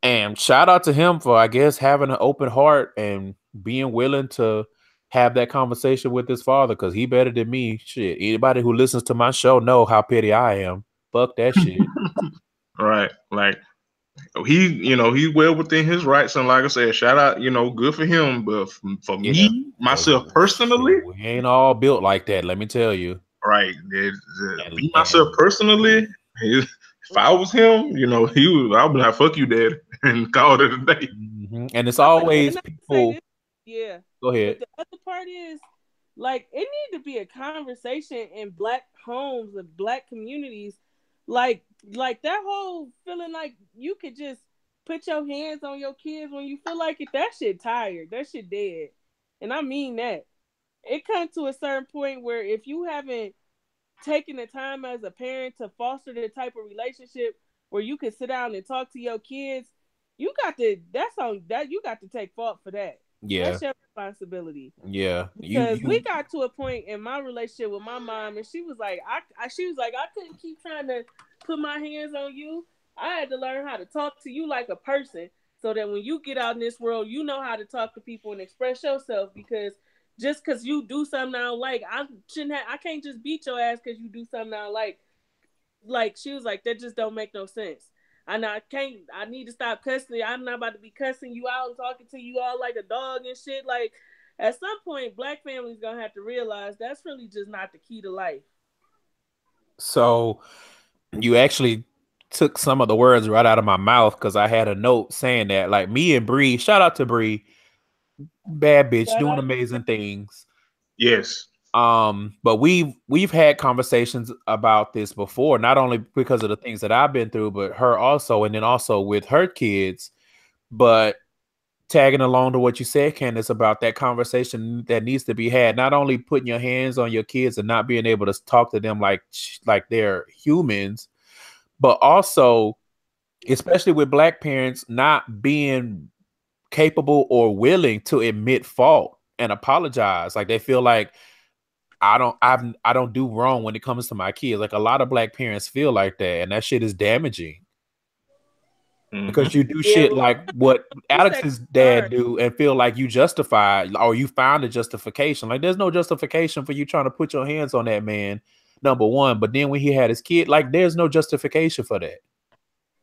And shout out to him for, I guess, having an open heart and being willing to have that conversation with his father because he better than me. Shit, anybody who listens to my show know how petty I am. Fuck that shit. Right. Like he's well within his rights, and like I said, shout out, good for him. But for Yeah. me, myself personally, Shit, we ain't all built like that, let me tell you. right, And, me myself personally, if I was him, I'd be like, fuck you, dad, and call it a day. And it's always people. Yeah. Go ahead. But the other part is, like, it need to be a conversation in Black homes and Black communities, like that whole feeling like you could just put your hands on your kids when you feel like it. That shit tired. That shit dead. And I mean that. It comes to a certain point where if you haven't taken the time as a parent to foster the type of relationship where you can sit down and talk to your kids, you got to take fault for that. Yeah. That's your responsibility. Yeah. Because we got to a point in my relationship with my mom, and she was like, I couldn't keep trying to put my hands on you. I had to learn how to talk to you like a person, so that when you get out in this world, you know how to talk to people and express yourself. Because just because you do something I don't like, I can't just beat your ass because you do something I don't like. Like, she was like, that just don't make no sense. I need to stop cussing. I'm not about to be cussing you out and talking to you all like a dog and shit. Like, at some point, Black families gonna have to realize that's really just not the key to life. So you actually took some of the words right out of my mouth because I had a note saying that, like, me and Bree, shout out to Bree, bad bitch, doing amazing things. Yes. But we've had conversations about this before, not only because of the things that I've been through, but her also, and then also with her kids. But tagging along to what you said, Candace, about that conversation that needs to be had, not only putting your hands on your kids and not being able to talk to them like they're humans, but also, especially with Black parents, not being capable or willing to admit fault and apologize. Like, they feel like I don't do wrong when it comes to my kids. Like, a lot of Black parents feel like that, and that shit is damaging. Because you do shit like what Alex's dad do and feel like you justify, or you found a justification. Like, there's no justification for you trying to put your hands on that man, number one. But then when he had his kid, like, there's no justification for that.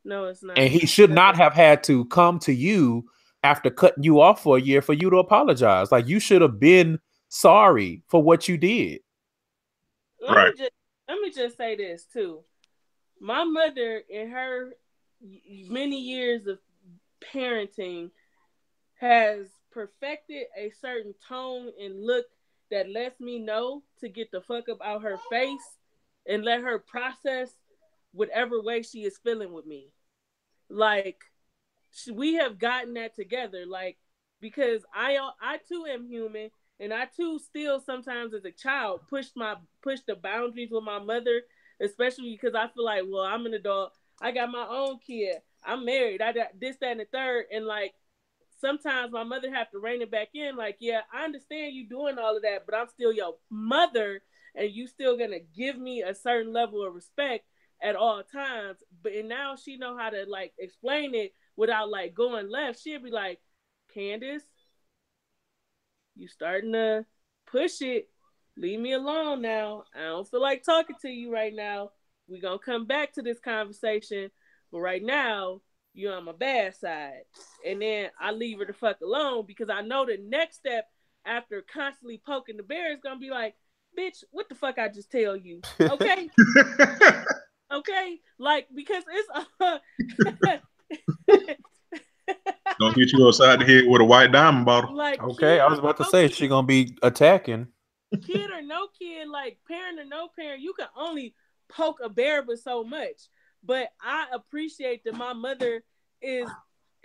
No, it's not. And he should not have had to come to you after cutting you off for a year for you to apologize. Like, you should have been sorry for what you did. Let me just say this too. My mother, in her many years of parenting, has perfected a certain tone and look that lets me know to get the fuck up out her face and let her process whatever way she is feeling with me. Like, we have gotten that together. Like, because I too am human, and I too still sometimes as a child push the boundaries with my mother, especially because I feel like, well, I'm an adult, I got my own kid, I'm married, I got this, that, and the third, and like sometimes my mother have to rein it back in. Like, yeah, I understand you doing all of that, but I'm still your mother, and you still gonna give me a certain level of respect at all times. But and now she know how to like explain it without like going left. She'll be like, Candace, you starting to push it. Leave me alone now. I don't feel like talking to you right now. We're gonna come back to this conversation, but right now you're on my bad side. And then I leave her the fuck alone because I know the next step after constantly poking the bear is gonna be like, bitch, what the fuck I just tell you? Okay. Okay, like, because it's Don't hit you upside the head with a white diamond bottle. Like, okay, I was about to say she gonna be attacking. Kid or no kid, like parent or no parent, you can only poke a bear but so much. But I appreciate that my mother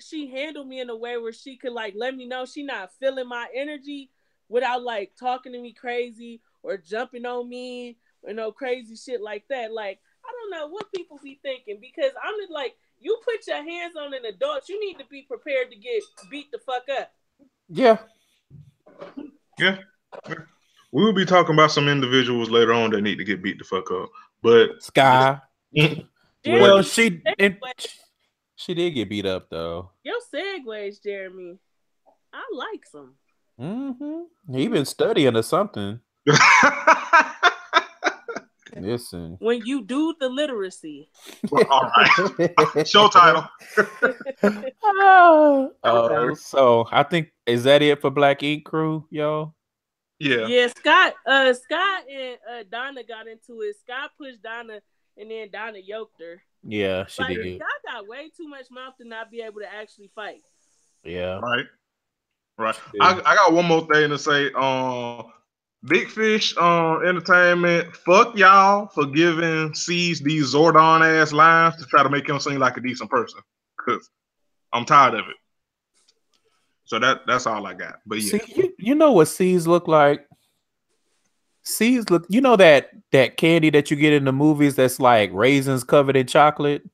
she handled me in a way where she could like let me know she not feeling my energy without like talking to me crazy or jumping on me or no crazy shit like that. Like, I don't know what people be thinking because I'm just like, you put your hands on an adult, you need to be prepared to get beat the fuck up. Yeah. Yeah. We will be talking about some individuals later on that need to get beat the fuck up. But Sky. Well, Jeremy, she did get beat up though. your segues, Jeremy. I like some. Mm-hmm. He been studying or something. Listen. When you do the literacy. Well, all right. Show title. So I think is that it for Black Ink Crew, yo? Yeah. Yeah, Scott and Donna got into it. Scott pushed Donna and then Donna yoked her. Yeah, she did. Scott got way too much mouth to not be able to actually fight. Yeah. Right. I got one more thing to say. Big Fish Entertainment, fuck y'all for giving C's these Zordon ass lines to try to make him seem like a decent person. Cause I'm tired of it. So that's all I got. But yeah. See, you know what C's look like? C's look, you know that candy that you get in the movies that's like raisins covered in chocolate?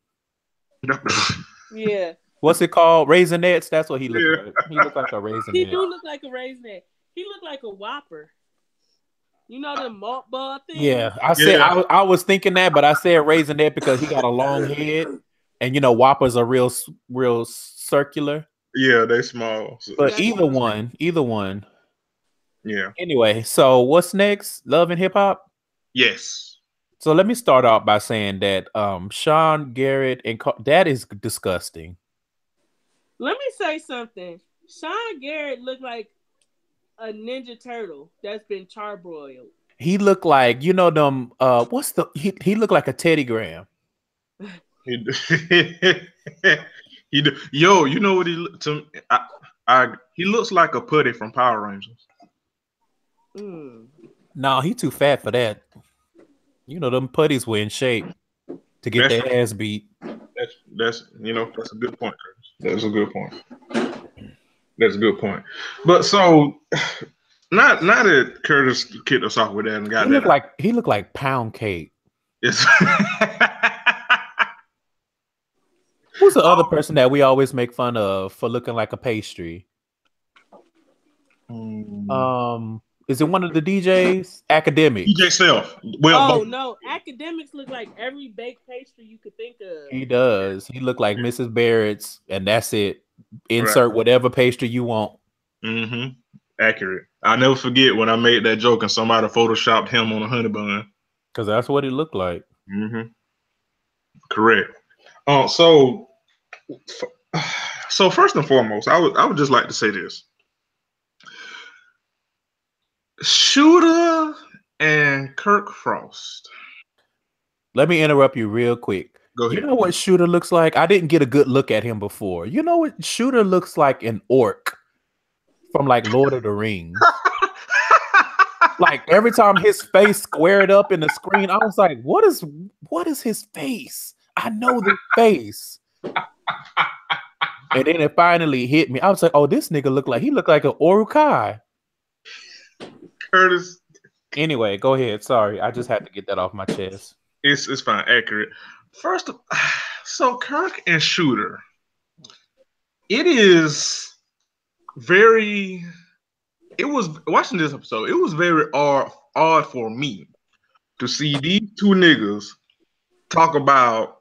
Yeah. What's it called? Raisinets? That's what he looks like. He look like a raisinette. He do look like a raisinette. He look like a Whopper. You know the malt ball thing? Yeah, I was thinking that, but I said raisinette because he got a long head, and you know Whoppers are real circular. Yeah, they small. So. But either one. Yeah. Anyway, so what's next? Love and Hip Hop? Yes. So let me start off by saying that Sean Garrett and that is disgusting. Let me say something. Sean Garrett looked like a Ninja Turtle that's been charbroiled. He looked like, you know, them he looked like a Teddy Graham. Yo, you know what he looks like a putty from Power Rangers. No, he too fat for that. You know, them putties were in shape to get their ass beat. That's a good point, Curtis. That's a good point. That's a good point. But so not that Curtis kicked us off with that and got he looked like pound cake. Yes. Who's the other person that we always make fun of for looking like a pastry? Is it one of the DJs? Academic. DJ Self. Well, no. Academics look like every baked pastry you could think of. He does. He looked like Mrs. Barrett's, and that's it. Insert whatever pastry you want. Mm-hmm. Accurate. I'll never forget when I made that joke and somebody photoshopped him on a honey bun. Because that's what it looked like. Mm-hmm. Correct. So first and foremost, I would just like to say this. Shooter and Kirk Frost. Let me interrupt you real quick. Go ahead. You know what Shooter looks like? I didn't get a good look at him before. You know what? Shooter looks like an orc from like Lord of the Rings. Like every time his face squared up in the screen, I was like, what is his face? I know the face. And then it finally hit me. I was like, oh, this nigga looked like an Uruk-hai. Curtis. Anyway, go ahead. Sorry, I just had to get that off my chest. It's fine. Accurate. First, so Kirk and Shooter. It was watching this episode. It was very odd for me to see these two niggas talk about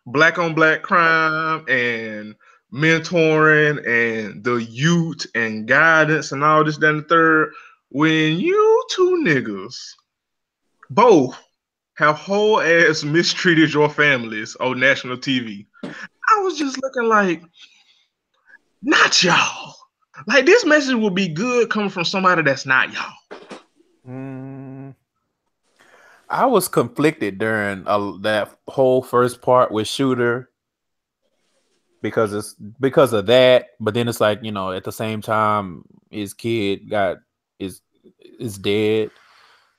black on black crime and mentoring and the youth and guidance and all this, that, and the third. When you two niggas both have whole ass mistreated your families on national TV, I was just looking like, not y'all. Like, this message would be good coming from somebody that's not y'all. I was conflicted during that whole first part with Shooter because of that, but then it's like, you know, at the same time his kid is dead,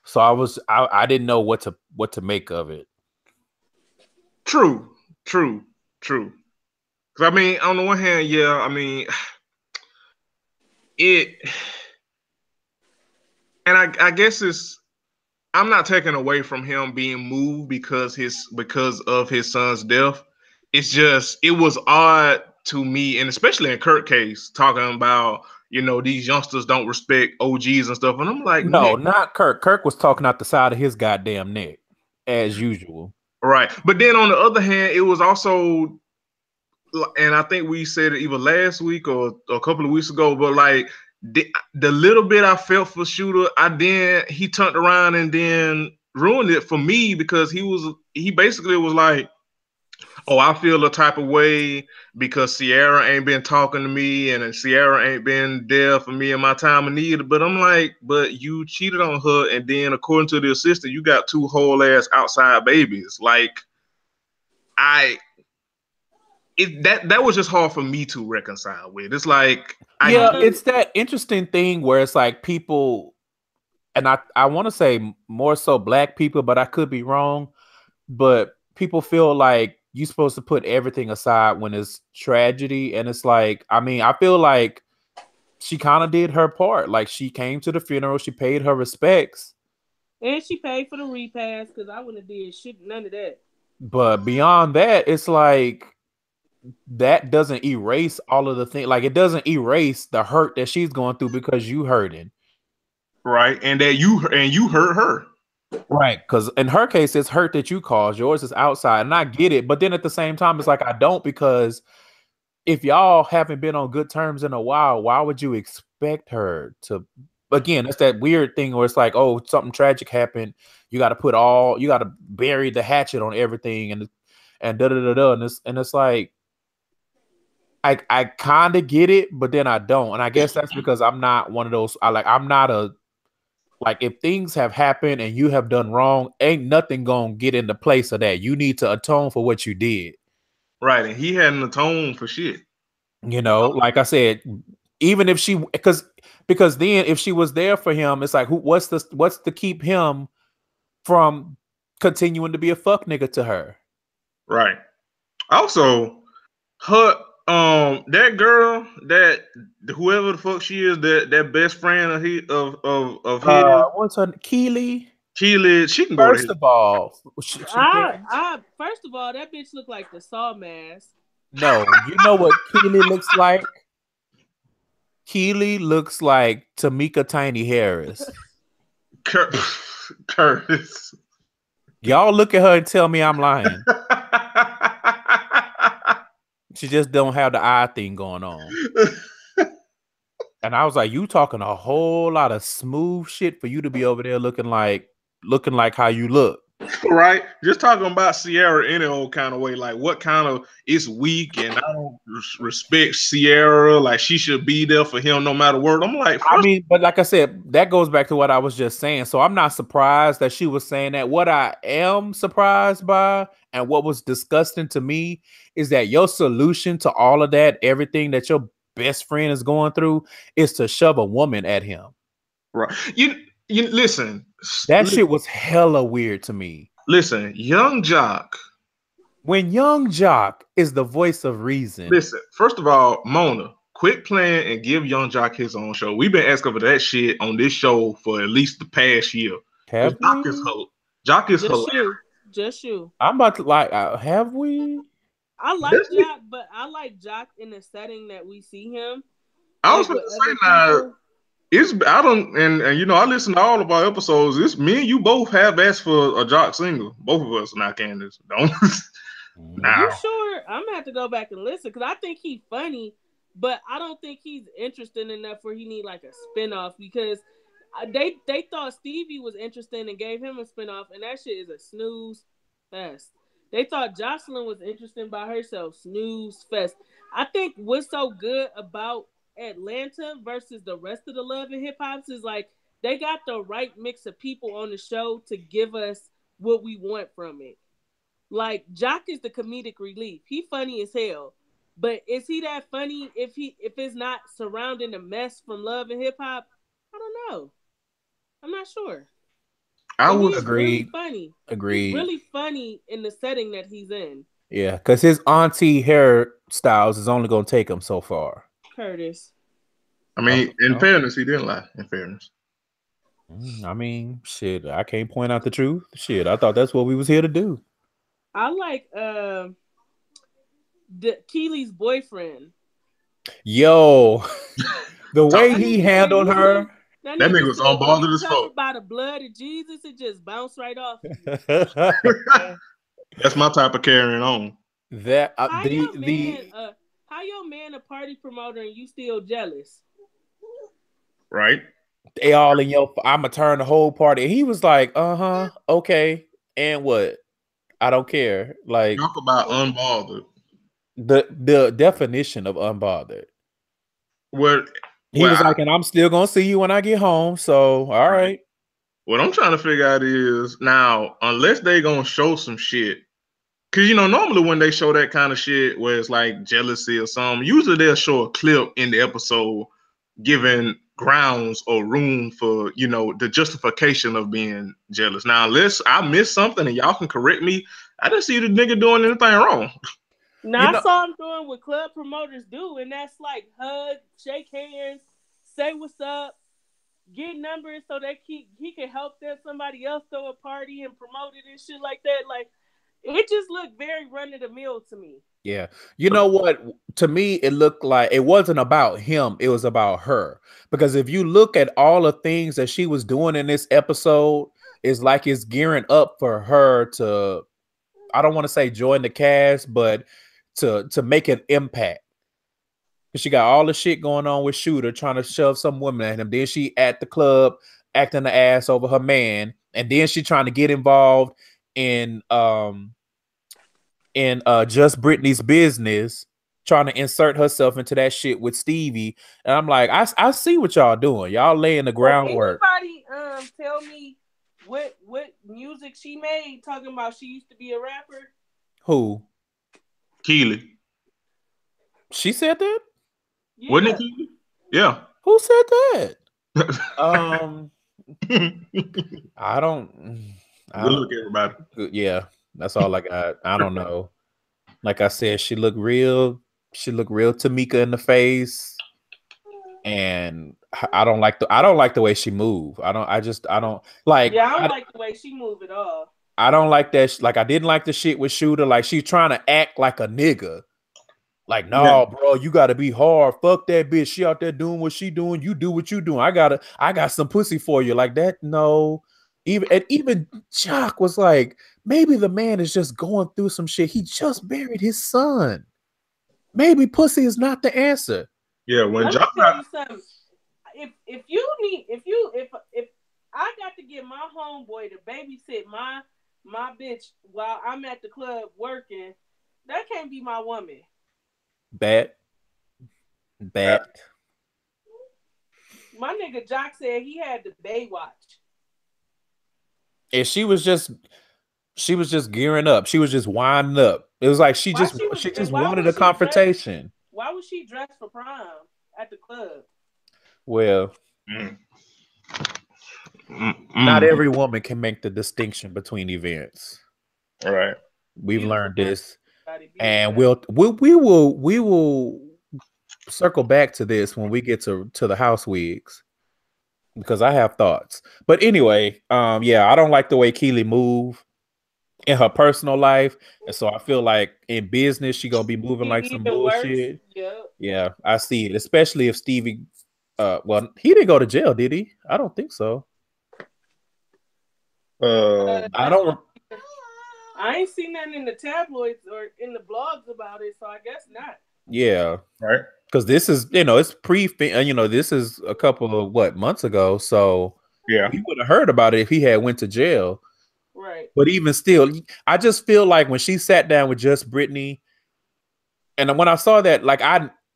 so I didn't know what to make of it. True. Because I mean, on the one hand, yeah, I mean, I guess it's I'm not taking away from him being moved because of his son's death. It's just it was odd to me, and especially in Kirk's case, talking about these youngsters don't respect OGs and stuff, and I'm like, No, Nick, not Kirk. Kirk was talking out the side of his goddamn neck, as usual. right. But then on the other hand, it was also, and I think we said it either last week or a couple of weeks ago, but like the little bit I felt for Shooter, he turned around and then ruined it for me because he basically was like, oh, I feel a type of way because Sierra ain't been talking to me and Sierra ain't been there for me in my time of need. But I'm like, but you cheated on her, and then according to the assistant, you got 2 whole ass outside babies. Like, that was just hard for me to reconcile with. It's like, it's that interesting thing where it's like people, and I want to say more so black people, but I could be wrong. But people feel like you're supposed to put everything aside when it's tragedy, and it's like, I mean, I feel like she kind of did her part. Like, she came to the funeral, she paid her respects, and she paid for the repast because I wouldn't have did shit, none of that. But beyond that, it's like that doesn't erase all of the things. Like, it doesn't erase the hurt that she's going through because you hurting. Right. And that you hurt her. Right. Because in her case, it's hurt that you caused. Yours is outside. And I get it. But then at the same time, it's like, I don't, because if y'all haven't been on good terms in a while, why would you expect her to? Again, it's that weird thing where it's like, oh, something tragic happened. You got to bury the hatchet on everything and da da da da. And it's like, I kind of get it, but then I don't. And I guess that's because I'm not one of those. I'm not a, like, if things have happened and you have done wrong, ain't nothing gonna get in the place of that. You need to atone for what you did. Right. And he hadn't atoned for shit. Like I said, even if she, because then if she was there for him, it's like, what's to keep him from continuing to be a fuck nigga to her? Right. Also, her that girl, that whoever the fuck she is, that best friend of his, what's her, Keely, she can go. First of all, first of all, that bitch look like the Saw mask. No, you know what Keely looks like? Keely looks like Tamika Tiny Harris. Curtis. Y'all look at her and tell me I'm lying. She just don't have the eye thing going on. And I was like, you talking a whole lot of smooth shit for you to be over there looking like how you look. Right? Just talking about Sierra in an old kind of way. Like, what kind of, it's weak and I don't respect Sierra. Like, she should be there for him no matter what. I'm like, I mean, but like I said, that goes back to what I was just saying. So I'm not surprised that she was saying that. What I am surprised by, and what was disgusting to me, is that your solution to all of that, everything that your best friend is going through, is to shove a woman at him. Right. You listen. That shit was hella weird to me. Listen, Young Jock. When Young Jock is the voice of reason. Listen, first of all, Mona, quit playing and give Young Jock his own show. We've been asking for that shit on this show for at least the past year. Jock is hilarious. Just you. I'm about to have we? I like Jock, but I like Jock in the setting that we see him. I was going to say now. I listen to all of our episodes. It's me and you both have asked for a Jock single. Both of us, not Candace. Don't. Nah. You sure? I'm gonna have to go back and listen because I think he's funny, but I don't think he's interesting enough where he need like a spinoff because they thought Stevie was interesting and gave him a spinoff, and that shit is a snooze fest. They thought Jocelyn was interesting by herself, snooze fest. I think what's so good about Atlanta versus the rest of the Love and Hip Hops is like they got the right mix of people on the show to give us what we want from it. Like Jock is the comedic relief. He funny as hell. But is he that funny if it's not surrounding the mess from Love and Hip Hop? I don't know. I'm not sure. I would agree. Really funny. Agreed. He's really funny in the setting that he's in. Yeah, because his auntie hairstyles is only going to take him so far. Curtis. I mean, in fairness, he didn't lie. In fairness. I mean, shit, I can't point out the truth. Shit, I thought that's what we was here to do. I like Keely's boyfriend. Yo, the way That he nigga, handled her. that That nigga nigga was said, when unbothered you as fuck. covered by the blood of Jesus, it just bounced right off of you. That's my type of carrying on. That How your man a party promoter and you still jealous? Right? they all in your. I'ma turn the whole party. He was like, okay, and what? I don't care. Like Talk about unbothered. the definition of unbothered. What He was like, and I'm still gonna see you when I get home. So all right. What I'm trying to figure out is now, unless they gonna show some shit, because normally when they show that kind of shit where it's like jealousy or something, usually they'll show a clip in the episode giving grounds or room for the justification of being jealous. Now, unless I missed something and y'all can correct me, I didn't see the nigga doing anything wrong. Now I saw him doing what club promoters do, and that's like hug, shake hands, say what's up, get numbers so that he can help somebody else throw a party and promote it and shit like that. Like, it just looked very run of the mill to me. Yeah. You know what? To me, it looked like it wasn't about him. It was about her. Because if you look at all the things that she was doing in this episode, it's like it's gearing up for her to, I don't want to say join the cast, but to make an impact. She got all the shit going on with Shooter trying to shove some woman at him. Then she at the club acting the ass over her man, and then she trying to get involved in Just Britney's business, trying to insert herself into that shit with Stevie. And I'm like, I see what y'all doing. Y'all laying the groundwork. Anybody tell me what music she made talking about she used to be a rapper? Who? Keely. She said that? Yeah. Wasn't it Keely? Yeah. Who said that? I don't. Good look, everybody. Yeah, that's all I got. I don't know. Like I said, she looked real Tamika in the face, and I don't like the way she moved. I don't like. Yeah, I don't like the way she moved at all. I don't like that. Like, I didn't like the shit with Shooter. Like, she's trying to act like a nigga. Like, no, bro, you gotta be hard. Fuck that bitch. She out there doing what she doing. You do what you doing. I got some pussy for you. Like that. No. Even Jock was like, maybe the man is just going through some shit. He just buried his son. Maybe pussy is not the answer. Yeah, when Jock if I got to get my homeboy to babysit my bitch while I'm at the club working, that can't be my woman. Bad. My nigga Jock said he had the Baywatch. And she was just gearing up. She was just winding up. It was like she just wanted a confrontation. Why was she dressed for prom at the club? Well, not every woman can make the distinction between events. All right. We've learned this, and we will circle back to this when we get to the house wigs, because I have thoughts. But anyway, yeah, I don't like the way Keely move in her personal life, and so I feel like in business she gonna be moving like some bullshit. Yeah, I see it, especially if Stevie. Well, he didn't go to jail, did he? I don't think so. I ain't seen nothing in the tabloids or in the blogs about it, so I guess not. Yeah, right. Because this is, it's this is a couple of months ago, so yeah, we would have heard about it if he had went to jail. Right. But even still, I just feel like when she sat down with Just Britney, and when I saw that, like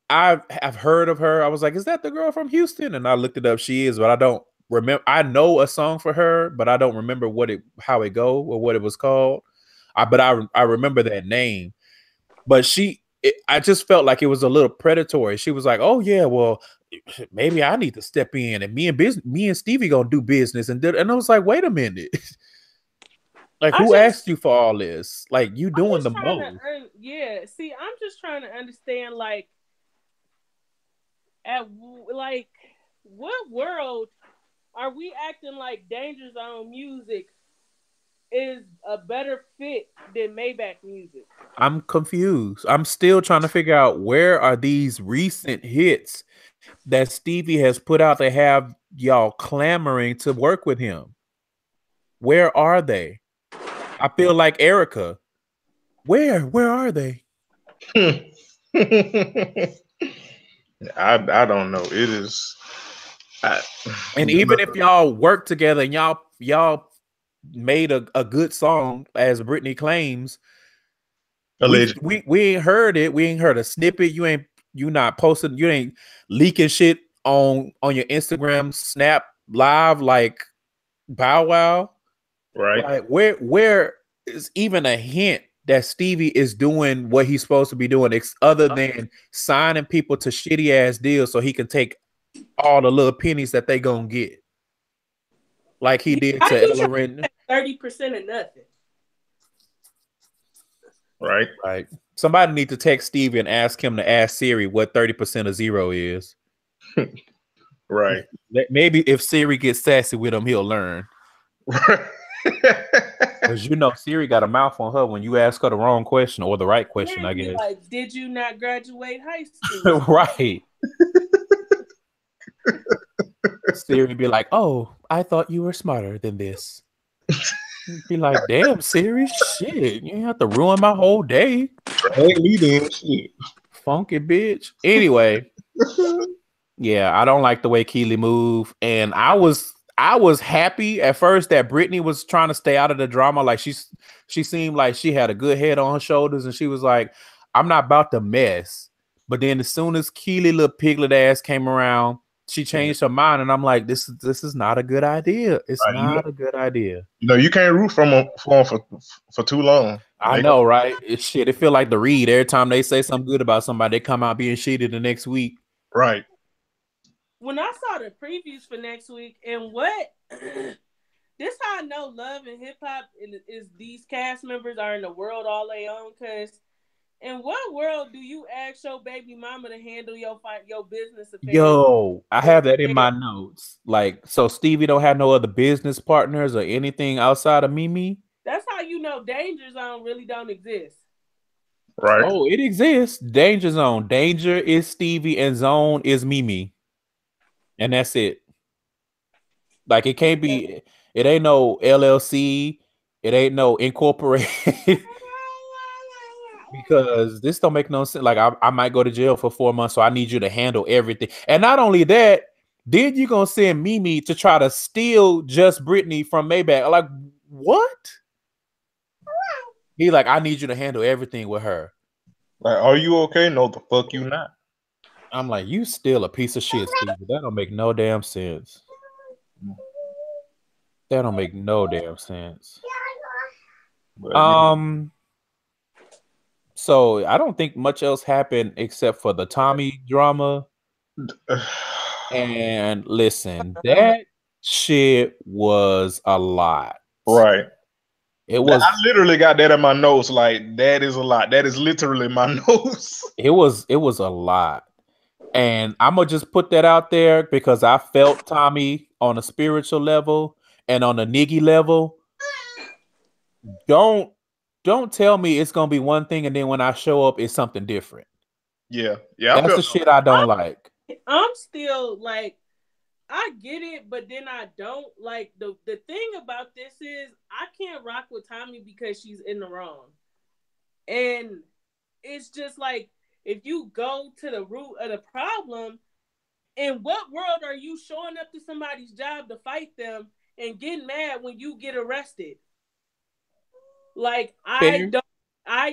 I've heard of her, I was like, is that the girl from Houston? And I looked it up. She is, but I don't remember. I know a song for her, but I don't remember how it go or what it was called. But I remember that name. But I just felt like it was a little predatory. She was like, oh yeah, well, maybe I need to step in, and me and Stevie gonna do business. And I was like, wait a minute. Like, who asked you for all this? Like, you doing the most. Yeah. See, I'm just trying to understand, like, what world are we acting like Danger Zone music is a better fit than Maybach music? I'm confused. I'm still trying to figure out where are these recent hits that Stevie has put out that have y'all clamoring to work with him. Where are they? I feel like Erica. Where are they? I don't know. It is. And even if y'all work together and y'all made a good song, as Brittany claims, we ain't heard it. We ain't heard a snippet. You not posting. You ain't leaking shit on your Instagram, Snap Live like Bow Wow. Right. Like where is even a hint that Stevie is doing what he's supposed to be doing, other than signing people to shitty ass deals so he can take all the little pennies that they gonna get, like he did to Ella Renton. 30% of nothing. Right. Right. Somebody need to text Stevie and ask him to ask Siri what 30% of zero is. Right. Maybe if Siri gets sassy with him, he'll learn. Because Siri got a mouth on her when you ask her the wrong question or the right question, I guess. Like, did you not graduate high school? Right. Siri be like, "Oh, I thought you were smarter than this." Be like, "Damn, Siri, shit, you ain't have to ruin my whole day." Ain't me then, shit. Funky bitch. Anyway, yeah, I don't like the way Keely moved, and I was happy at first that Brittany was trying to stay out of the drama. Like she seemed like she had a good head on her shoulders, and she was like, "I'm not about to mess." But then as soon as Keely little piglet ass came around, she changed her mind, and I'm like, this is not a good idea. It's not a good idea. You can't root for them for too long. I know, right? It feel like the Reed. Every time they say something good about somebody, they come out being shitty the next week. Right. When I saw the previews for next week, and what this how I know Love and Hip Hop is these cast members are in the world all they own. Because in what world do you ask your baby mama to handle your business affairs? Yo, I have that in my notes. Like, so Stevie don't have no other business partners or anything outside of Mimi? That's how you know Danger Zone really don't exist. Right. Oh, it exists. Danger Zone. Danger is Stevie and Zone is Mimi. And that's it. Like, it can't be, it ain't no LLC. It ain't no incorporated. Because this don't make no sense. Like, I might go to jail for 4 months, so I need you to handle everything. And not only that, then you gonna send Mimi to try to steal Just Brittany from Maybach. Like, what? He like, I need you to handle everything with her. Like, are you okay? No, the fuck you not. I'm like, you still a piece of shit, Stevie. That don't make no damn sense. That don't make no damn sense. So I don't think much else happened except for the Tommy drama. And listen, that shit was a lot. Right. It was. I literally got that in my notes. Like, that is a lot. That is literally my notes. It was a lot. And I'm gonna just put that out there because I felt Tommy on a spiritual level and on a niggy level. Don't tell me it's gonna be one thing and then when I show up it's something different. Yeah. That's the shit I don't like. I'm still like, I get it, but then I don't. Like, the thing about this is I can't rock with Tommy because she's in the wrong. And it's just like, if you go to the root of the problem, in what world are you showing up to somebody's job to fight them and getting mad when you get arrested? Like, I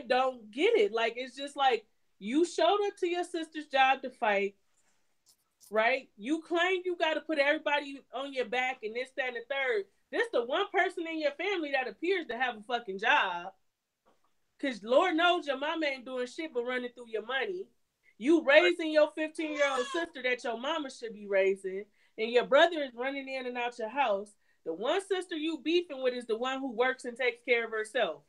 don't get it. Like, it's just like, you showed up to your sister's job to fight, right? You claim you got to put everybody on your back and this, that, and the third. This the one person in your family that appears to have a fucking job. Because Lord knows your mama ain't doing shit but running through your money. You raising your 15-year-old sister that your mama should be raising, and your brother is running in and out your house. The one sister you beefing with is the one who works and takes care of herself.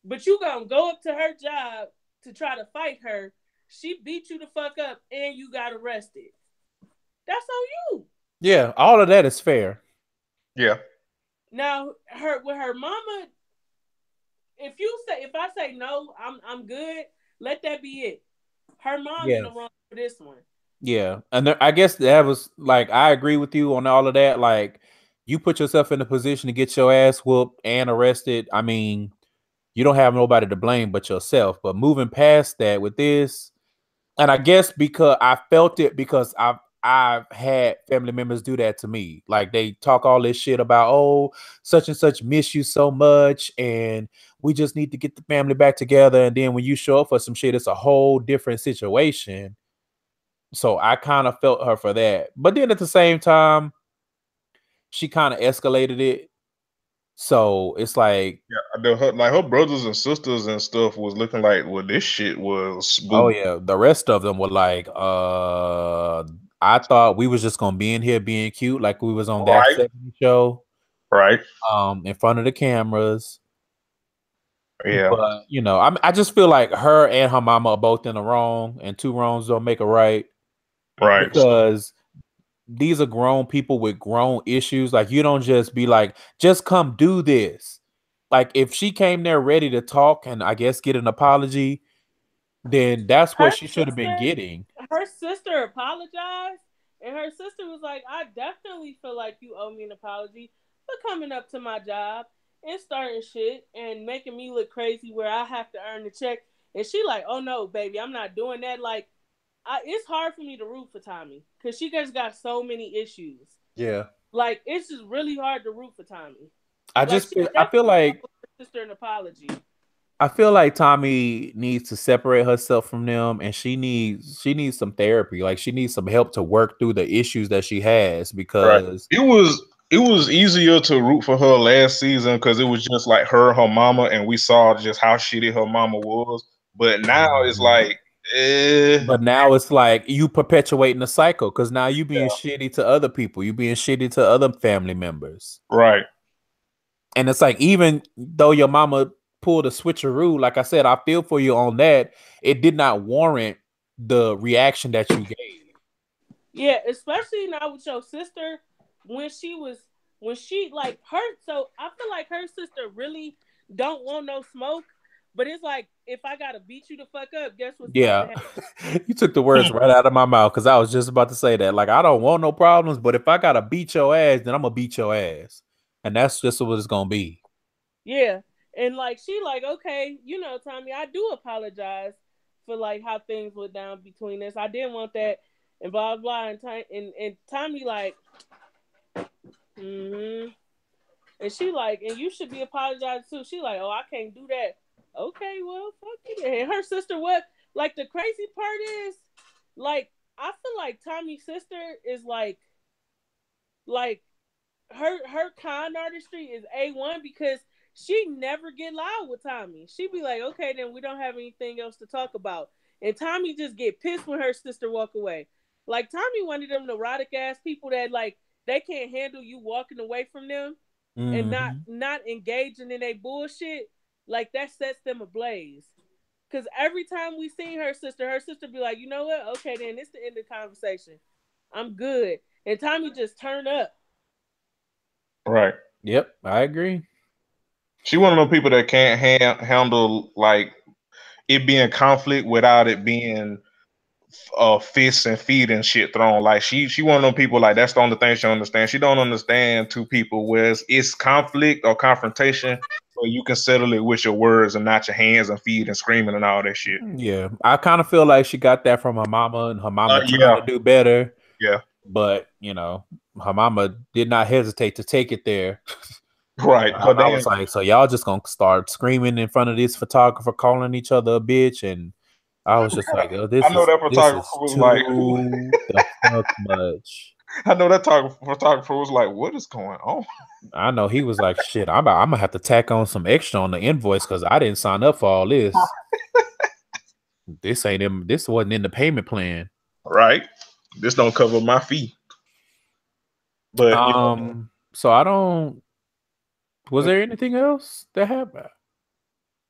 But you gonna go up to her job to try to fight her. She beat you the fuck up and you got arrested. That's on you. Yeah, all of that is fair. Yeah. Now, with her mama, if I say no, I'm good. Let that be it. Her mom in Yeah. the wrong for this one. Yeah, and I guess that was like I agree with you on all of that. Like, you put yourself in a position to get your ass whooped and arrested. I mean, you don't have nobody to blame but yourself. But moving past that with this, and I guess because I felt it because I've had family members do that to me. Like, they talk all this shit about, oh, such and such miss you so much, and we just need to get the family back together. And then when you show up for some shit, it's a whole different situation. So I kind of felt her for that. But then at the same time, she kind of escalated it. So it's like, Yeah, her brothers and sisters and stuff was looking like, well, this shit was oh boo. yeah, the rest of them were like, I thought we was just gonna be in here being cute, like we was on that Right, 70 show, right, in front of the cameras. yeah, But I just feel like her and her mama are both in the wrong, and two wrongs don't make a right, right. because these are grown people with grown issues. Like, you don't just be like, just come do this. Like, if she came there ready to talk and I guess get an apology, then that's what Her she should have been sister, getting. her sister apologized, and her sister was like, "I definitely feel like you owe me an apology for coming up to my job and starting shit and making me look crazy where I have to earn the check." And she like, "Oh no, baby, I'm not doing that." Like, it's hard for me to root for Tommy because she just got so many issues. Yeah. Like, it's just really hard to root for Tommy. I Like, just she I feel definitely like owes her sister an apology. Tommy needs to separate herself from them, and she needs some therapy. Like, she needs some help to work through the issues that she has, Right. because It was easier to root for her last season because it was just like her mama, and we saw just how shitty her mama was. But now it's like, but now it's like you perpetuating the cycle, because now you being shitty to other people, you being shitty to other family members. right, And it's like, even though your mama pulled a switcheroo, like I said, I feel for you on that. It did not warrant the reaction that you gave. Yeah, especially now with your sister when she like her. So I feel like her sister really don't want no smoke, but it's like, if I gotta beat you the fuck up, guess what's about to Yeah. happen? You took the words right out of my mouth, because I was just about to say that. Like, I don't want no problems, but if I gotta beat your ass, then I'm gonna beat your ass. And that's just what it's gonna be. Yeah, and like she like, okay, Tommy, I do apologize for like how things went down between us. I didn't want that, and blah blah, and Tommy like, mm-hmm. And she like, and you should be apologizing too. She like, oh, I can't do that. Okay, well, fuck you. And her sister, what? Like, the crazy part is, like, I feel like Tommy's sister is like her con artistry is A1 because she never get loud with Tommy. She be like, okay, then we don't have anything else to talk about. And Tommy just get pissed when her sister walk away. Like, Tommy one of them neurotic ass people that like they can't handle you walking away from them and Mhm. not engaging in a bullshit. Like, that sets them ablaze. Cause every time we see her sister be like, you know what? Okay, then it's the end of the conversation. I'm good. And Tommy just turn up. right. Yep, I agree. She one of those people that can't handle like it being conflict without it being fists and feet and shit thrown. Like, she one of them people, like, that's the only thing she understands. She don't understand two people where it's conflict or confrontation, so you can settle it with your words and not your hands and feet and screaming and all that shit. Yeah, I kind of feel like she got that from her mama, and her mama trying Yeah, to do better. yeah, But her mama did not hesitate to take it there. right. Her I was damn. like, so y'all just gonna start screaming in front of this photographer, calling each other a bitch, and I was just like, oh, I know that this photographer is was like, too the fuck much. I know that photographer was like, what is going on? I know he was like, shit, I'm gonna have to tack on some extra on the invoice, because I didn't sign up for all this. This wasn't in the payment plan. Right. This don't cover my fee. But So I don't. Was there anything else that happened?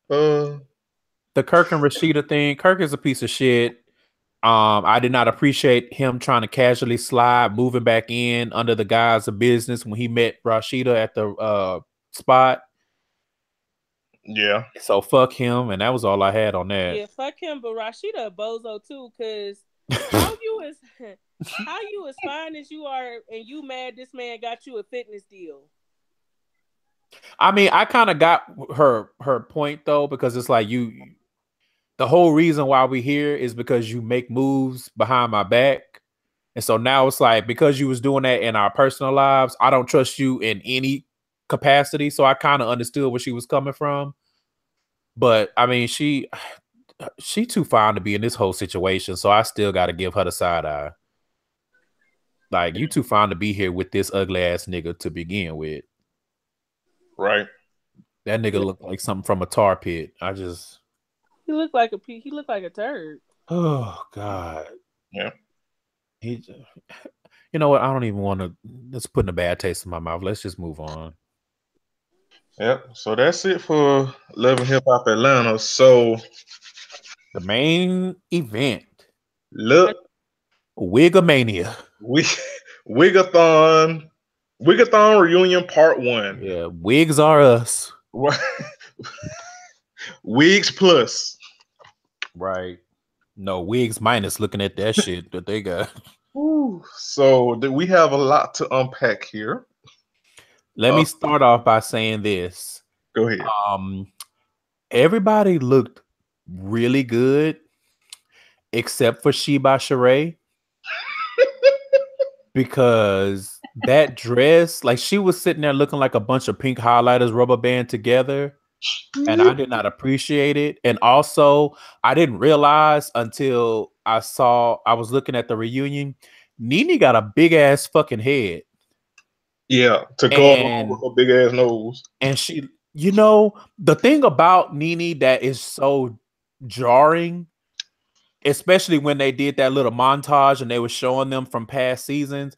uh, The Kirk and Rashida thing. Kirk is a piece of shit. I did not appreciate him trying to casually slide, moving back in under the guise of business when he met Rashida at the spot. Yeah. So fuck him, and that was all I had on that. Yeah, fuck him, but Rashida a bozo too, cause how you as fine as you are and you mad this man got you a fitness deal. I mean, I kind of got her point though, because it's like the whole reason why we here is because you make moves behind my back. And so now it's like, because you was doing that in our personal lives, I don't trust you in any capacity. So I kind of understood where she was coming from. But I mean, she too fine to be in this whole situation. So I still got to give her the side eye. Like, you too fine to be here with this ugly ass nigga to begin with. Right. That nigga looked like something from a tar pit. He looked like a turd. Oh God. Yeah. You know what? I don't even want to. Let's put a bad taste in my mouth. Let's just move on. Yep. So that's it for Love and Hip Hop Atlanta. So the main event. Look. Wigamania. Wigathon reunion part 1. Yeah, wigs are us. Wigs plus. Right. No, wigs minus, looking at that shit that they got. Ooh, so we have a lot to unpack here. Let me start off by saying this. Go ahead. Everybody looked really good except for Sheba Sheree. Because that dress, like, she was sitting there looking like a bunch of pink highlighters rubber band together. And I did not appreciate it. And also, I didn't realize until I was looking at the reunion, Nene got a big ass fucking head. Yeah, to go with her big ass nose. And she, the thing about Nene that is so jarring, especially when they did that little montage and they were showing them from past seasons,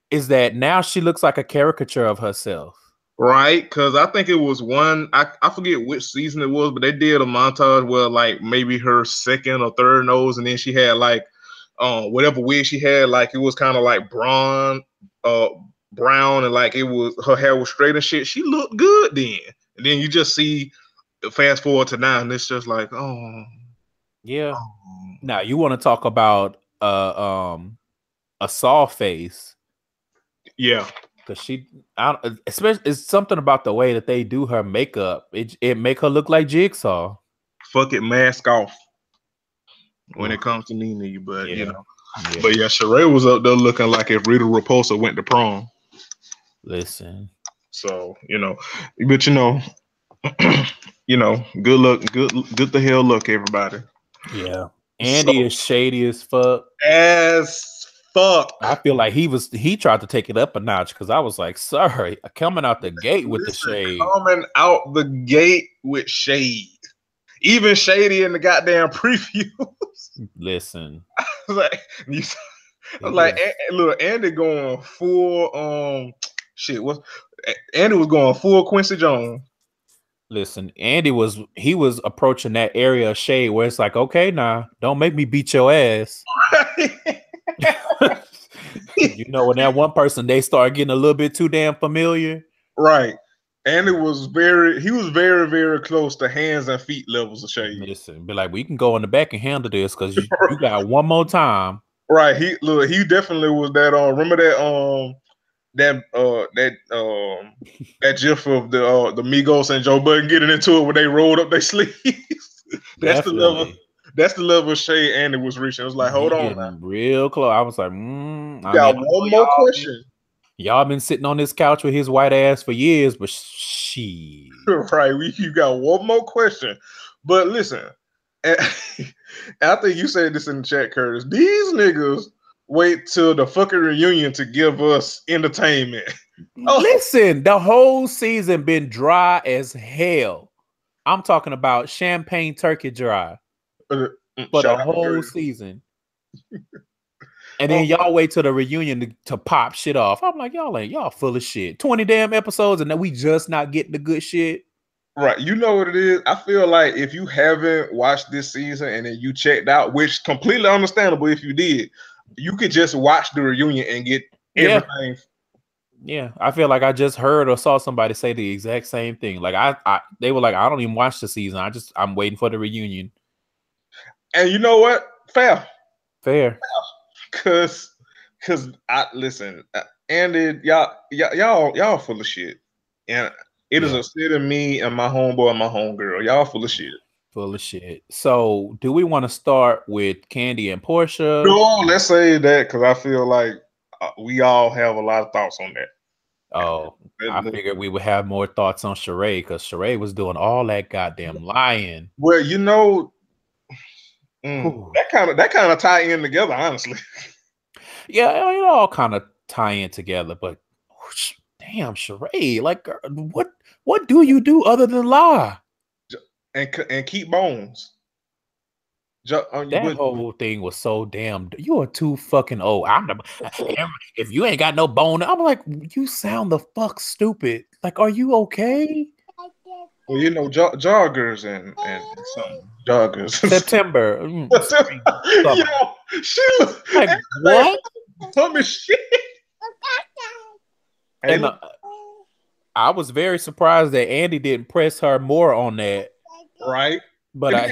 is that now she looks like a caricature of herself. Right, because I think it was I forget which season it was, but they did a montage where like maybe her second or third nose, and then she had like whatever wig she had, like it was kind of like brown, and like her hair was straight and shit. She looked good then, and then you just see fast forward to now, and it's just like, oh yeah. Now you want to talk about a saw face? Yeah. Because especially, it's something about the way that they do her makeup. It make her look like Jigsaw. Fuck it, mask off when it comes to Nene. But but yeah, Sheree was up there looking like if Rita Repulsa went to prom. Listen, so but good luck, good the hell luck, everybody. Yeah, Andy is shady as fuck. I feel like he tried to take it up a notch, because I was like, sorry, coming out the gate with the shade. Coming out the gate with shade. Even shady in the goddamn previews. Listen. Look, Andy going full Andy was going full Quincy Jones. Listen, Andy was approaching that area of shade where it's like, okay, now don't make me beat your ass. When that one person, they start getting a little bit too damn familiar. Right. And he was very, very close to hands and feet levels of shade. Listen, be like, we can go in the back and handle this, because you got one more time. Right. He definitely was that remember that that gif of the Migos and Joe Budden getting into it when they rolled up their sleeves. That's the level of shade Andy was reaching. It was like, hold on now. Real close. I was like, got one more question. Y'all been sitting on this couch with his white ass for years, but she right. You got one more question. But listen, I think you said this in the chat, Curtis. These niggas wait till the fucking reunion to give us entertainment. Listen, the whole season been dry as hell. I'm talking about champagne turkey dry. For the whole season. And then y'all wait till the reunion to pop shit off. I'm like, y'all full of shit. 20 damn episodes, and then we just not getting the good shit. Right. You know what it is? I feel like if you haven't watched this season and then you checked out, which completely understandable if you did, you could just watch the reunion and get Yeah. everything. Yeah, I feel like I just heard or saw somebody say the exact same thing. Like they were like, I don't even watch the season. I'm waiting for the reunion. And you know what? Fair. Cause I listen, Andy, y'all full of shit. And it is a sit of me and my homeboy and my homegirl. Y'all full of shit. Full of shit. So do we want to start with Candy and Portia? No, let's say that because I feel like we all have a lot of thoughts on that. Oh, I figured we would have more thoughts on Sheree because Sheree was doing all that goddamn lying. Well, you know, that kind of tie in together, honestly. Yeah, it all kind of tie in together, but damn, Sheree, like, what do you do other than lie and keep bones? That whole thing was so damn. You are too fucking old. If you ain't got no bone, I'm like, you sound the fuck stupid. Like, are you okay? Well, you know, joggers and some joggers. September. You know, shoot. Like what? Some shit. And I was very surprised that Andy didn't press her more on that. Right. But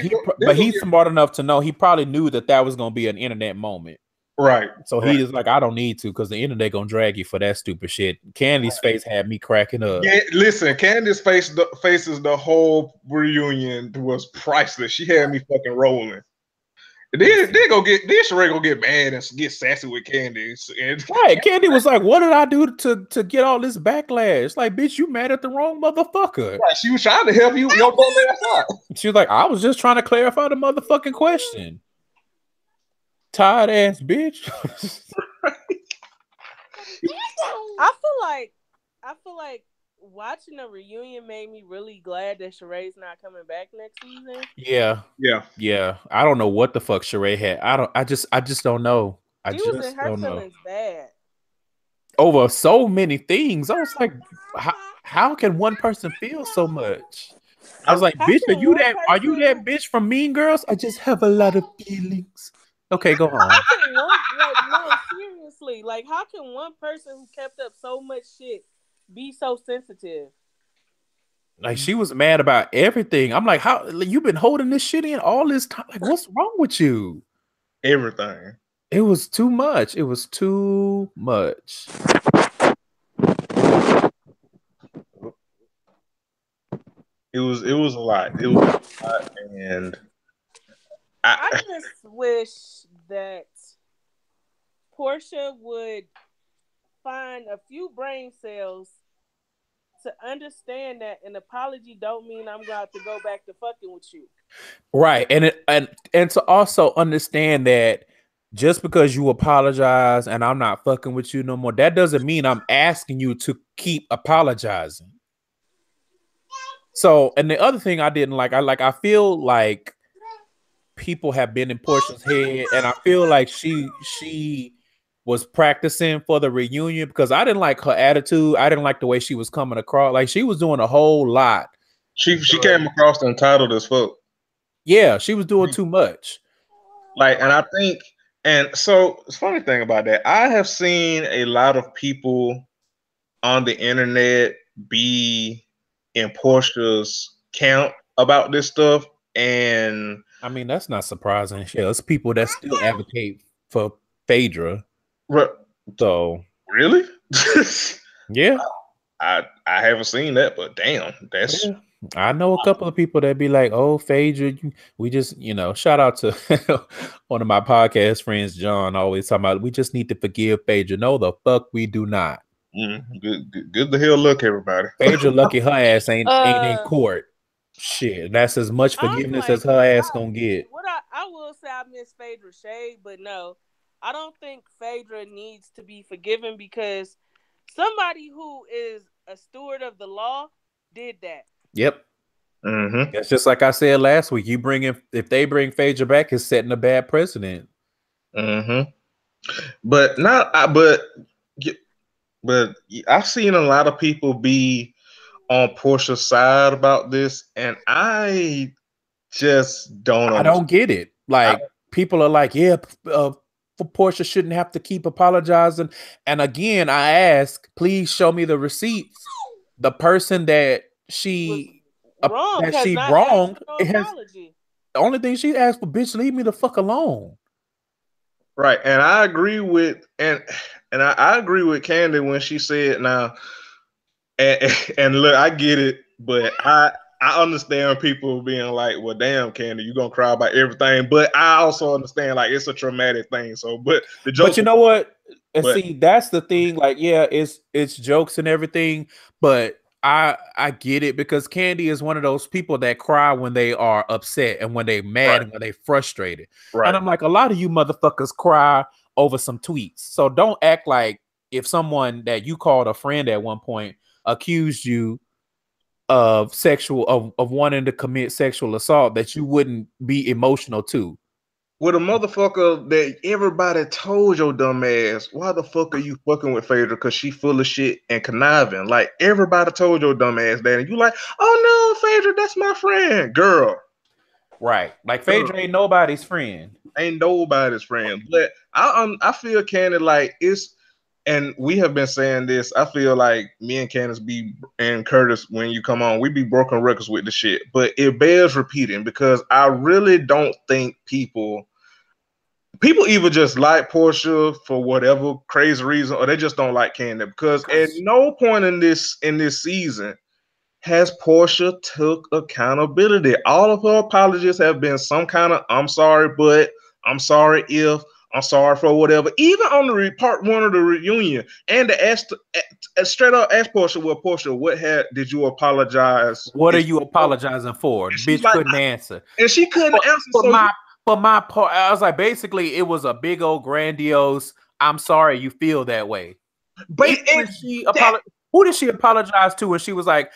he's smart enough to know he probably knew that was going to be an internet moment. Right. So he is like, I don't need to because the internet going to drag you for that stupid shit. Candy's face had me cracking up. Yeah, listen, Candy's faces the whole reunion was priceless. She had me fucking rolling. Then Sheree go get mad and get sassy with Candy. Right. Candy was like, what did I do to get all this backlash? Like, bitch, you mad at the wrong motherfucker. Right. She was trying to help you. She was like, I was just trying to clarify the motherfucking question. Tired ass bitch. I feel like watching a reunion made me really glad that Sheree's not coming back next season. Yeah. I don't know what the fuck Sheree had. I just don't know. She was in her feelings bad over so many things. I was like, how can one person feel so much? I was like, bitch, are you that bitch from Mean Girls? I just have a lot of feelings. Okay, go on. No, seriously. Like, how can one person who kept up so much shit be so sensitive? Like, she was mad about everything. I'm like, how you been holding this shit in all this time? Like, what's wrong with you? Everything. It was too much. It was too much. It was a lot. It was a lot, and I just wish that Portia would find a few brain cells to understand that an apology don't mean I'm going to go back to fucking with you. Right. And to also understand that just because you apologize and I'm not fucking with you no more, that doesn't mean I'm asking you to keep apologizing. So, and the other thing I didn't like, I feel like people have been in Portia's head, and I feel like she was practicing for the reunion because I didn't like her attitude. I didn't like the way she was coming across. Like, she was doing a whole lot. She came across entitled as fuck. Yeah, she was doing too much. Like, and I think, and so it's funny thing about that. I have seen a lot of people on the internet be in Portia's camp about this stuff, and I mean, that's not surprising. Yeah, it's people that still advocate for Phaedra. So really? Yeah. I haven't seen that, but damn, that's. Yeah. I know a couple of people that be like, "Oh, Phaedra, we just, shout out to one of my podcast friends, John, always talking about we just need to forgive Phaedra." No, the fuck we do not. Good the hell look, everybody. Phaedra lucky her ass ain't in court. Shit, that's as much forgiveness as her ass gonna get. What I will say, I miss Phaedra shade, but no, I don't think Phaedra needs to be forgiven because somebody who is a steward of the law did that. Yep. Mm-hmm. That's just like I said last week. If they bring Phaedra back, it's setting a bad precedent. Mm-hmm. But I've seen a lot of people be on Portia's side about this, and I just don't I don't get it. Like people are like, yeah, Portia shouldn't have to keep apologizing. And again, I ask, please show me the receipts. The person that she wronged, no it has apology. the only thing she asked for, bitch, leave me the fuck alone. Right, and I agree with I agree with Candy when she said now, and and look, I get it, but I understand people being like, well, damn, Candy, you gonna cry about everything, but I also understand like it's a traumatic thing. So, but the joke, but you know what? And but, see, that's the thing. Like, yeah, it's jokes and everything, but I get it because Candy is one of those people that cry when they are upset and when they mad right, and when they frustrated. right. And I'm like, a lot of you motherfuckers cry over some tweets. So don't act like if someone that you called a friend at one point accused you of of wanting to commit sexual assault that you wouldn't be emotional too. With a motherfucker that everybody told your dumb ass, why the fuck are you fucking with Phaedra? Because she full of shit and conniving. Like everybody told your dumb ass that, and you like, oh no, Phaedra, that's my friend, girl. Right, like Phaedra ain't nobody's friend. Ain't nobody's friend. But I feel Candy like it's, and we have been saying this. I feel like me and Candace and Curtis, when you come on, we be broken records with the shit. But it bears repeating because I really don't think people either just like Portia for whatever crazy reason, or they just don't like Candy. Because at no point in this season has Portia took accountability. All of her apologies have been some kind of I'm sorry, but I'm sorry if I'm sorry for whatever. Even on the part one of the reunion, and they asked straight up asked Portia, well, Portia, did you apologize? What are you apologizing for? Bitch like, couldn't answer. And she couldn't answer. For my part, I was like, basically, it was a big old grandiose, I'm sorry you feel that way. But who did she apologize to? And she was like,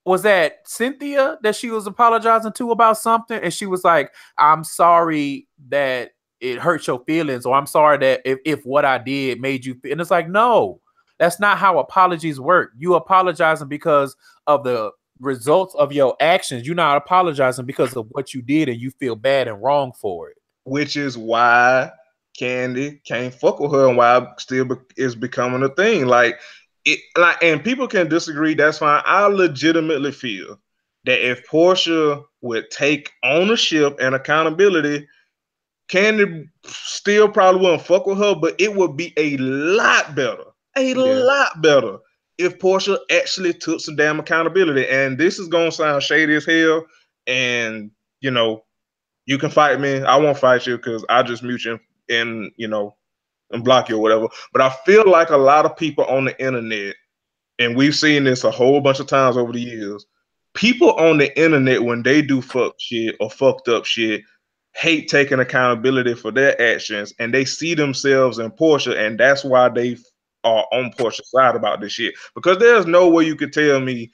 was that Cynthia that she was apologizing to about something? And she was like, I'm sorry that it hurt your feelings, or I'm sorry that if what I did made you feel. And it's like, no, that's not how apologies work. You apologizing because of the results of your actions. You're not apologizing because of what you did and you feel bad and wrong for it. Which is why Candy can't fuck with her and why it still is becoming a thing. And people can disagree, that's fine. I legitimately feel that if Portia would take ownership and accountability, Candy still probably wouldn't fuck with her, but it would be a lot better. Lot better if Portia actually took some damn accountability. And this is gonna sound shady as hell. And you know, you can fight me. I won't fight you because I just mute you and and block you or whatever. But I feel like a lot of people on the internet, and we've seen this a whole bunch of times over the years, people on the internet, when they do fuck shit or fucked up shit, hate taking accountability for their actions, and they see themselves in Portia, and that's why they are on Portia's side about this shit. Because there's no way you could tell me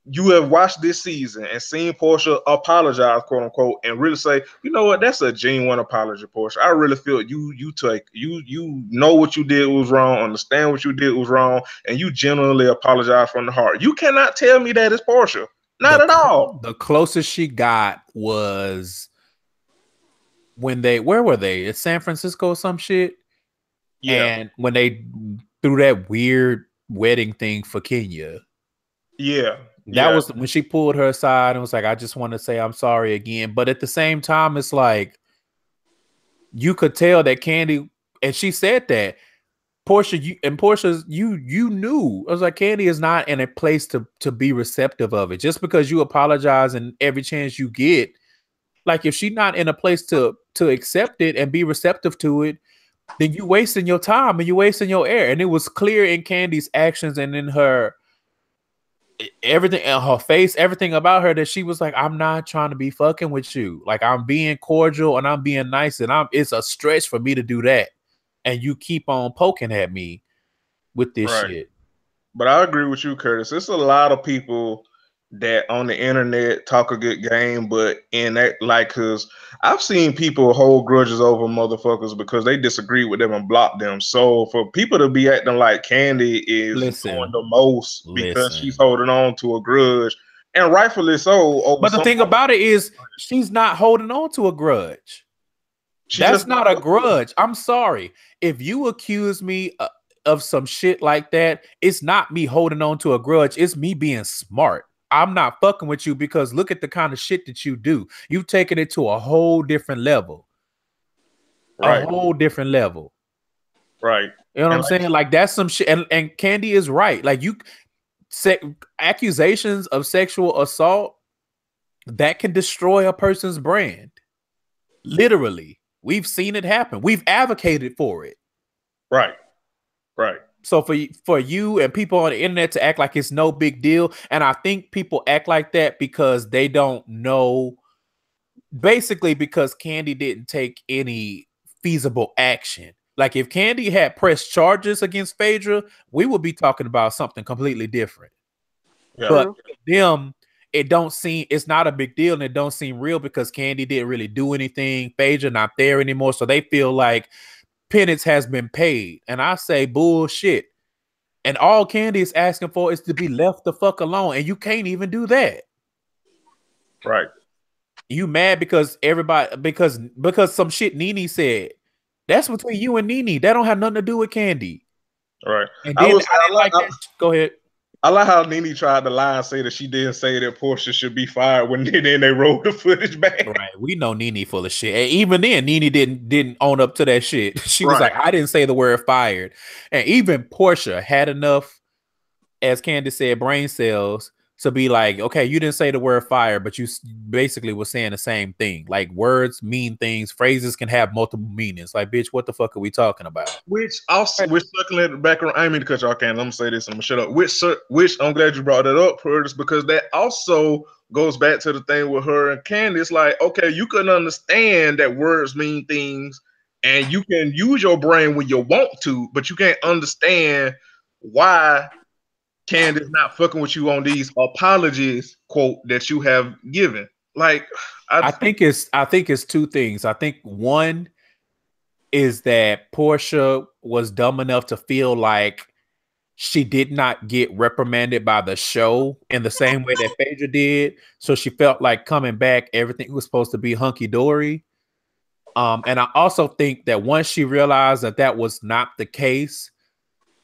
you have watched this season and seen Portia apologize, quote unquote, and really say, you know what, that's a genuine apology, Portia. I really feel you know what you did was wrong, understand what you did was wrong, and you genuinely apologize from the heart. You cannot tell me that it's Portia. Not at all. The closest she got was when where were they? It's San Francisco or some shit. Yeah. And when they threw that weird wedding thing for Kenya. Yeah. That was when she pulled her aside and was like, I just want to say I'm sorry again. But at the same time, it's like you could tell that Candy, and she said that Portia, you knew. I was like, Candy is not in a place to be receptive of it. Just because you apologize and every chance you get, like if she's not in a place to accept it and be receptive to it, then you wasting your time and you wasting your air. And it was clear in Candy's actions and in her everything, in her face, everything about her, that she was like, I'm not trying to be fucking with you. Like, I'm being cordial and I'm being nice, and it's a stretch for me to do that. And you keep on poking at me with this shit. But I agree with you, Curtis. It's a lot of people that on the internet talk a good game, but in that, like, cause I've seen people hold grudges over motherfuckers because they disagree with them and block them. So for people to be acting like Candy is doing the most because she's holding on to a grudge, and rightfully so. But the thing about it is, she's not holding on to a grudge. That's not a grudge. I'm sorry. If you accuse me of some shit like that, it's not me holding on to a grudge. It's me being smart. I'm not fucking with you because look at the kind of shit that you do. You've taken it to a whole different level. Right. A whole different level. Right. You know what I'm saying? Like, that's some shit. And Candy is right. Like, accusations of sexual assault, that can destroy a person's brand. Literally. We've seen it happen. We've advocated for it. Right. Right. So for you and people on the internet to act like it's no big deal, and I think people act like that because they don't know, basically because Candy didn't take any feasible action. Like, if Candy had pressed charges against Phaedra, we would be talking about something completely different. Yeah. But them, it's not a big deal, and it don't seem real because Candy didn't really do anything. Phaedra not there anymore, so they feel like penance has been paid. And I say bullshit. And all Candy is asking for is to be left the fuck alone, and you can't even do that. Right. You mad because because some shit Nene said. That's between you and Nene. That don't have nothing to do with Candy. Right. And then go ahead. I like how Nene tried to lie and say that she didn't say that Portia should be fired when then they rolled the footage back. Right. We know Nene full of shit. And even then, Nene didn't own up to that shit. She was like, I didn't say the word fired. And even Portia had enough, as Candace said, brain cells to be like, okay, you didn't say the word fire, but you basically was saying the same thing. Like, words mean things. Phrases can have multiple meanings. Like, bitch, what the fuck are we talking about? Which also, we're circling back around. I didn't mean to cut you off, Candace. I'm gonna say this. I'm gonna shut up. Which I'm glad you brought that up, Curtis, because that also goes back to the thing with her and Candace. Like, okay, you can understand that words mean things, and you can use your brain when you want to, but you can't understand why Candace not fucking with you on these apologies, quote, that you have given. Like, I think it's two things. I think one is that Portia was dumb enough to feel like she did not get reprimanded by the show in the same way that Phaedra did. So she felt like coming back, everything was supposed to be hunky-dory. And I also think that once she realized that was not the case,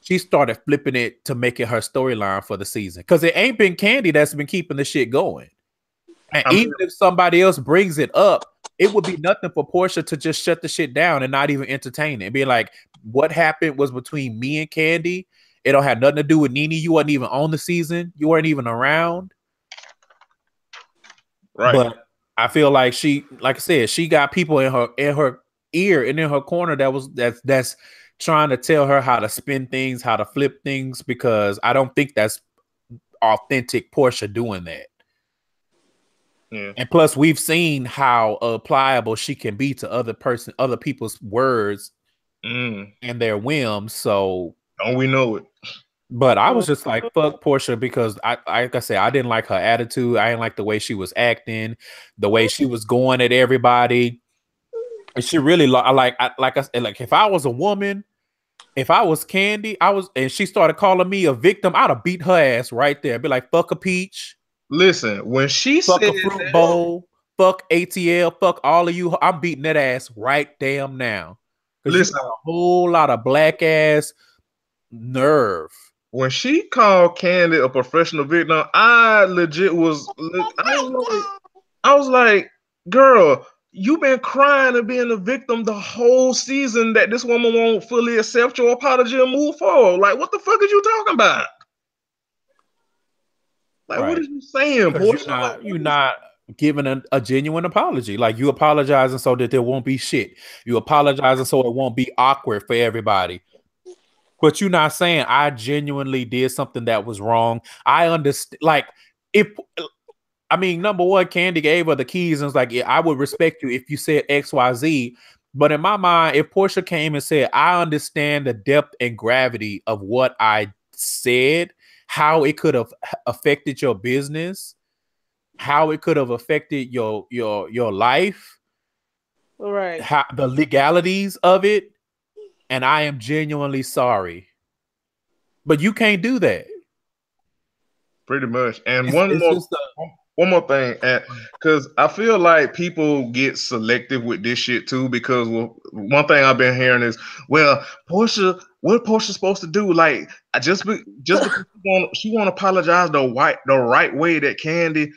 she started flipping it to make it her storyline for the season. Because it ain't been Candy that's been keeping the shit going. And even if somebody else brings it up, it would be nothing for Portia to just shut the shit down and not even entertain it. And be like, what happened was between me and Candy. It don't have nothing to do with Nene. You weren't even on the season. You weren't even around. Right. But I feel like she, like I said, she got people in her ear and in her corner that's trying to tell her how to spin things, how to flip things, because I don't think that's authentic Portia doing that. Yeah. And plus, we've seen how pliable she can be to other people's words and their whims. So don't we know it? But I was just like, fuck Portia, because like I said, I didn't like her attitude. I didn't like the way she was acting, the way she was going at everybody. And she really, like I said, like if I was a woman, if I was Candy, and she started calling me a victim, I'd have beat her ass right there. Be like, fuck a peach. Listen, when she fuck said a fruit bowl, fuck ATL, fuck all of you, I'm beating that ass right damn now. Listen, a whole lot of black ass nerve. When she called Candy a professional victim, I legit was, I was like, girl, you've been crying and being a victim the whole season that this woman won't fully accept your apology and move forward. Like, what the fuck are you talking about? Like, right. What are you saying, you're not giving a genuine apology. Like, you apologizing so that there won't be shit. You apologizing so it won't be awkward for everybody. But you're not saying I genuinely did something that was wrong. I understand. Like, number one, Candy gave her the keys and was like, yeah, I would respect you if you said XYZ. But in my mind, if Portia came and said, I understand the depth and gravity of what I said, how it could have affected your business, how it could have affected your life, Right. how the legalities of it, and I am genuinely sorry. But you can't do that. Pretty much. And It's just one more thing, because I feel like people get selective with this shit too. Because one thing I've been hearing is, well, Portia, what Portia's supposed to do? Like, just because she want to apologize the right way that Kandi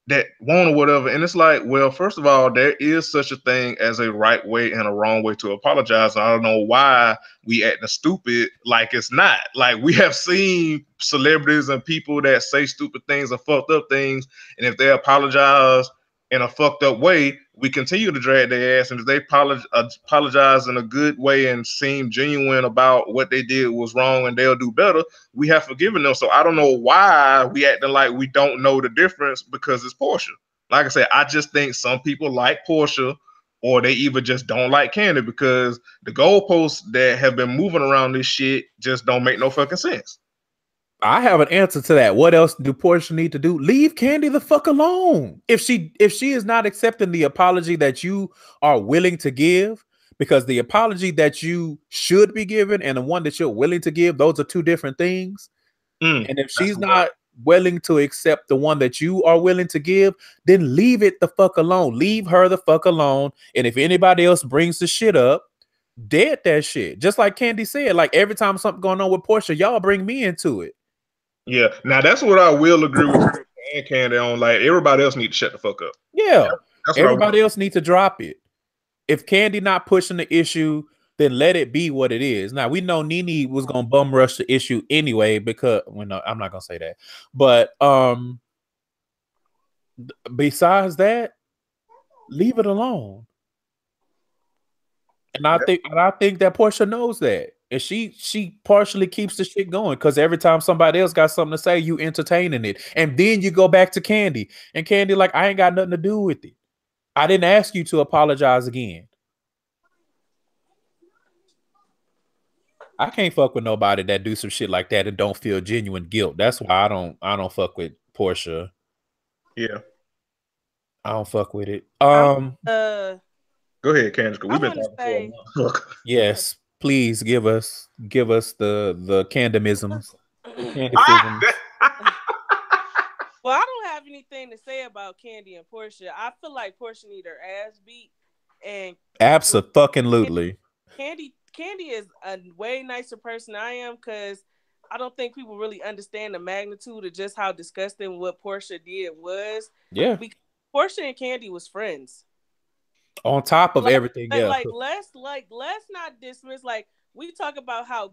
that won't or whatever. And it's like, well, first of all, there is such a thing as a right way and a wrong way to apologize. I don't know why we acting stupid like it's not. Like, we have seen celebrities and people that say stupid things and fucked up things, and if they apologize in a fucked up way, we continue to drag their ass. And if they apologize in a good way and seem genuine about what they did was wrong and they'll do better, we have forgiven them. So I don't know why we acting like we don't know the difference because it's Portia. Like I said, I just think some people like Portia, or they even just don't like Kandi, because the goalposts that have been moving around this shit just don't make no fucking sense. I have an answer to that. What else do Portia need to do? Leave Kandi the fuck alone. If she is not accepting the apology that you are willing to give, because the apology that you should be giving and the one that you're willing to give, those are two different things. And if she's not willing to accept the one that you are willing to give, then leave it the fuck alone. Leave her the fuck alone. And if anybody else brings the shit up, dead that shit. Just like Kandi said, like every time something going on with Portia, y'all bring me into it. Yeah, now that's what I will agree with and Kandi on. Like, everybody else need to shut the fuck up. Yeah, everybody else need to drop it. If Kandi not pushing the issue, then let it be what it is. Now, we know Nene was gonna bum rush the issue anyway, because no, I'm not gonna say that. But besides that, leave it alone. And I think that Portia knows that. And she partially keeps the shit going, because every time somebody else got something to say, you entertaining it. And then you go back to Kandi. And Kandi like, I ain't got nothing to do with it. I didn't ask you to apologize again. I can't fuck with nobody that do some shit like that and don't feel genuine guilt. That's why I don't fuck with Portia. Yeah. I don't fuck with it. Go ahead, Candace. We've been talking for a month. Yes, please give us the Candimisms. Well, I don't have anything to say about Kandi and Portia. I feel like Portia need her ass beat, and abso-fucking-lutely. Kandi is a way nicer person than I am, because I don't think people really understand the magnitude of just how disgusting what Portia did was. Yeah, because Portia and Kandi was friends. On top of everything else. Like let's not dismiss. Like, we talk about how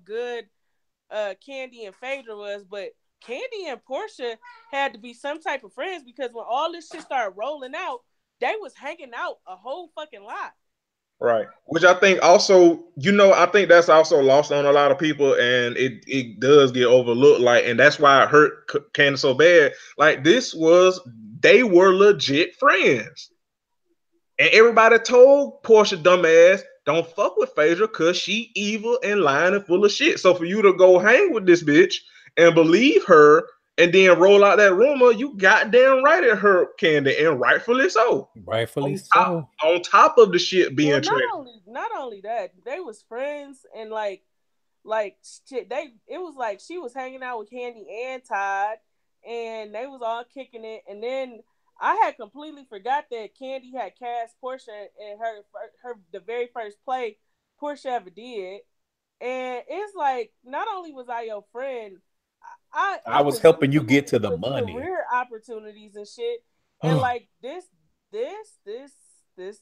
good Kandi and Phaedra was, but Kandi and Portia had to be some type of friends, because when all this shit started rolling out, they was hanging out a whole fucking lot. Right. Which I think also, I think that's also lost on a lot of people, and it does get overlooked. Like, and that's why it hurt Kandi so bad. Like, they were legit friends. And everybody told Portia dumbass, don't fuck with Phaedra because she evil and lying and full of shit. So for you to go hang with this bitch and believe her and then roll out that rumor, you goddamn right it hurt Kandi, and rightfully so. Rightfully so. On top of the shit being not only that, they was friends, and like shit, it was like she was hanging out with Kandi and Todd, and they was all kicking it, and then I had completely forgot that Kandi had cast Portia in her the very first play Portia ever did. And it's like, not only was I your friend, I was helping you get to the money, career opportunities and shit. And like this the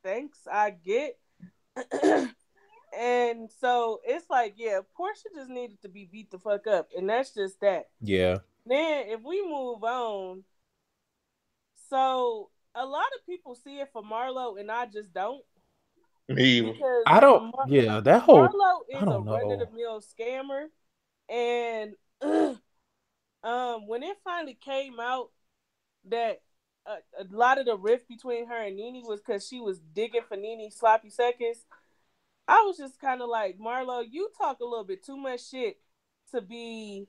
thanks I get. And so it's like, yeah, Portia just needed to be beat the fuck up, and that's just that. Yeah. Then if we move on, so a lot of people see it for Marlo, and I just don't. Me. I don't. That whole Marlo is a run-of-the-mill scammer, and when it finally came out that a lot of the rift between her and Nene was because she was digging for Nene's sloppy seconds, I was just kind of like, Marlo, you talk a little bit too much shit to be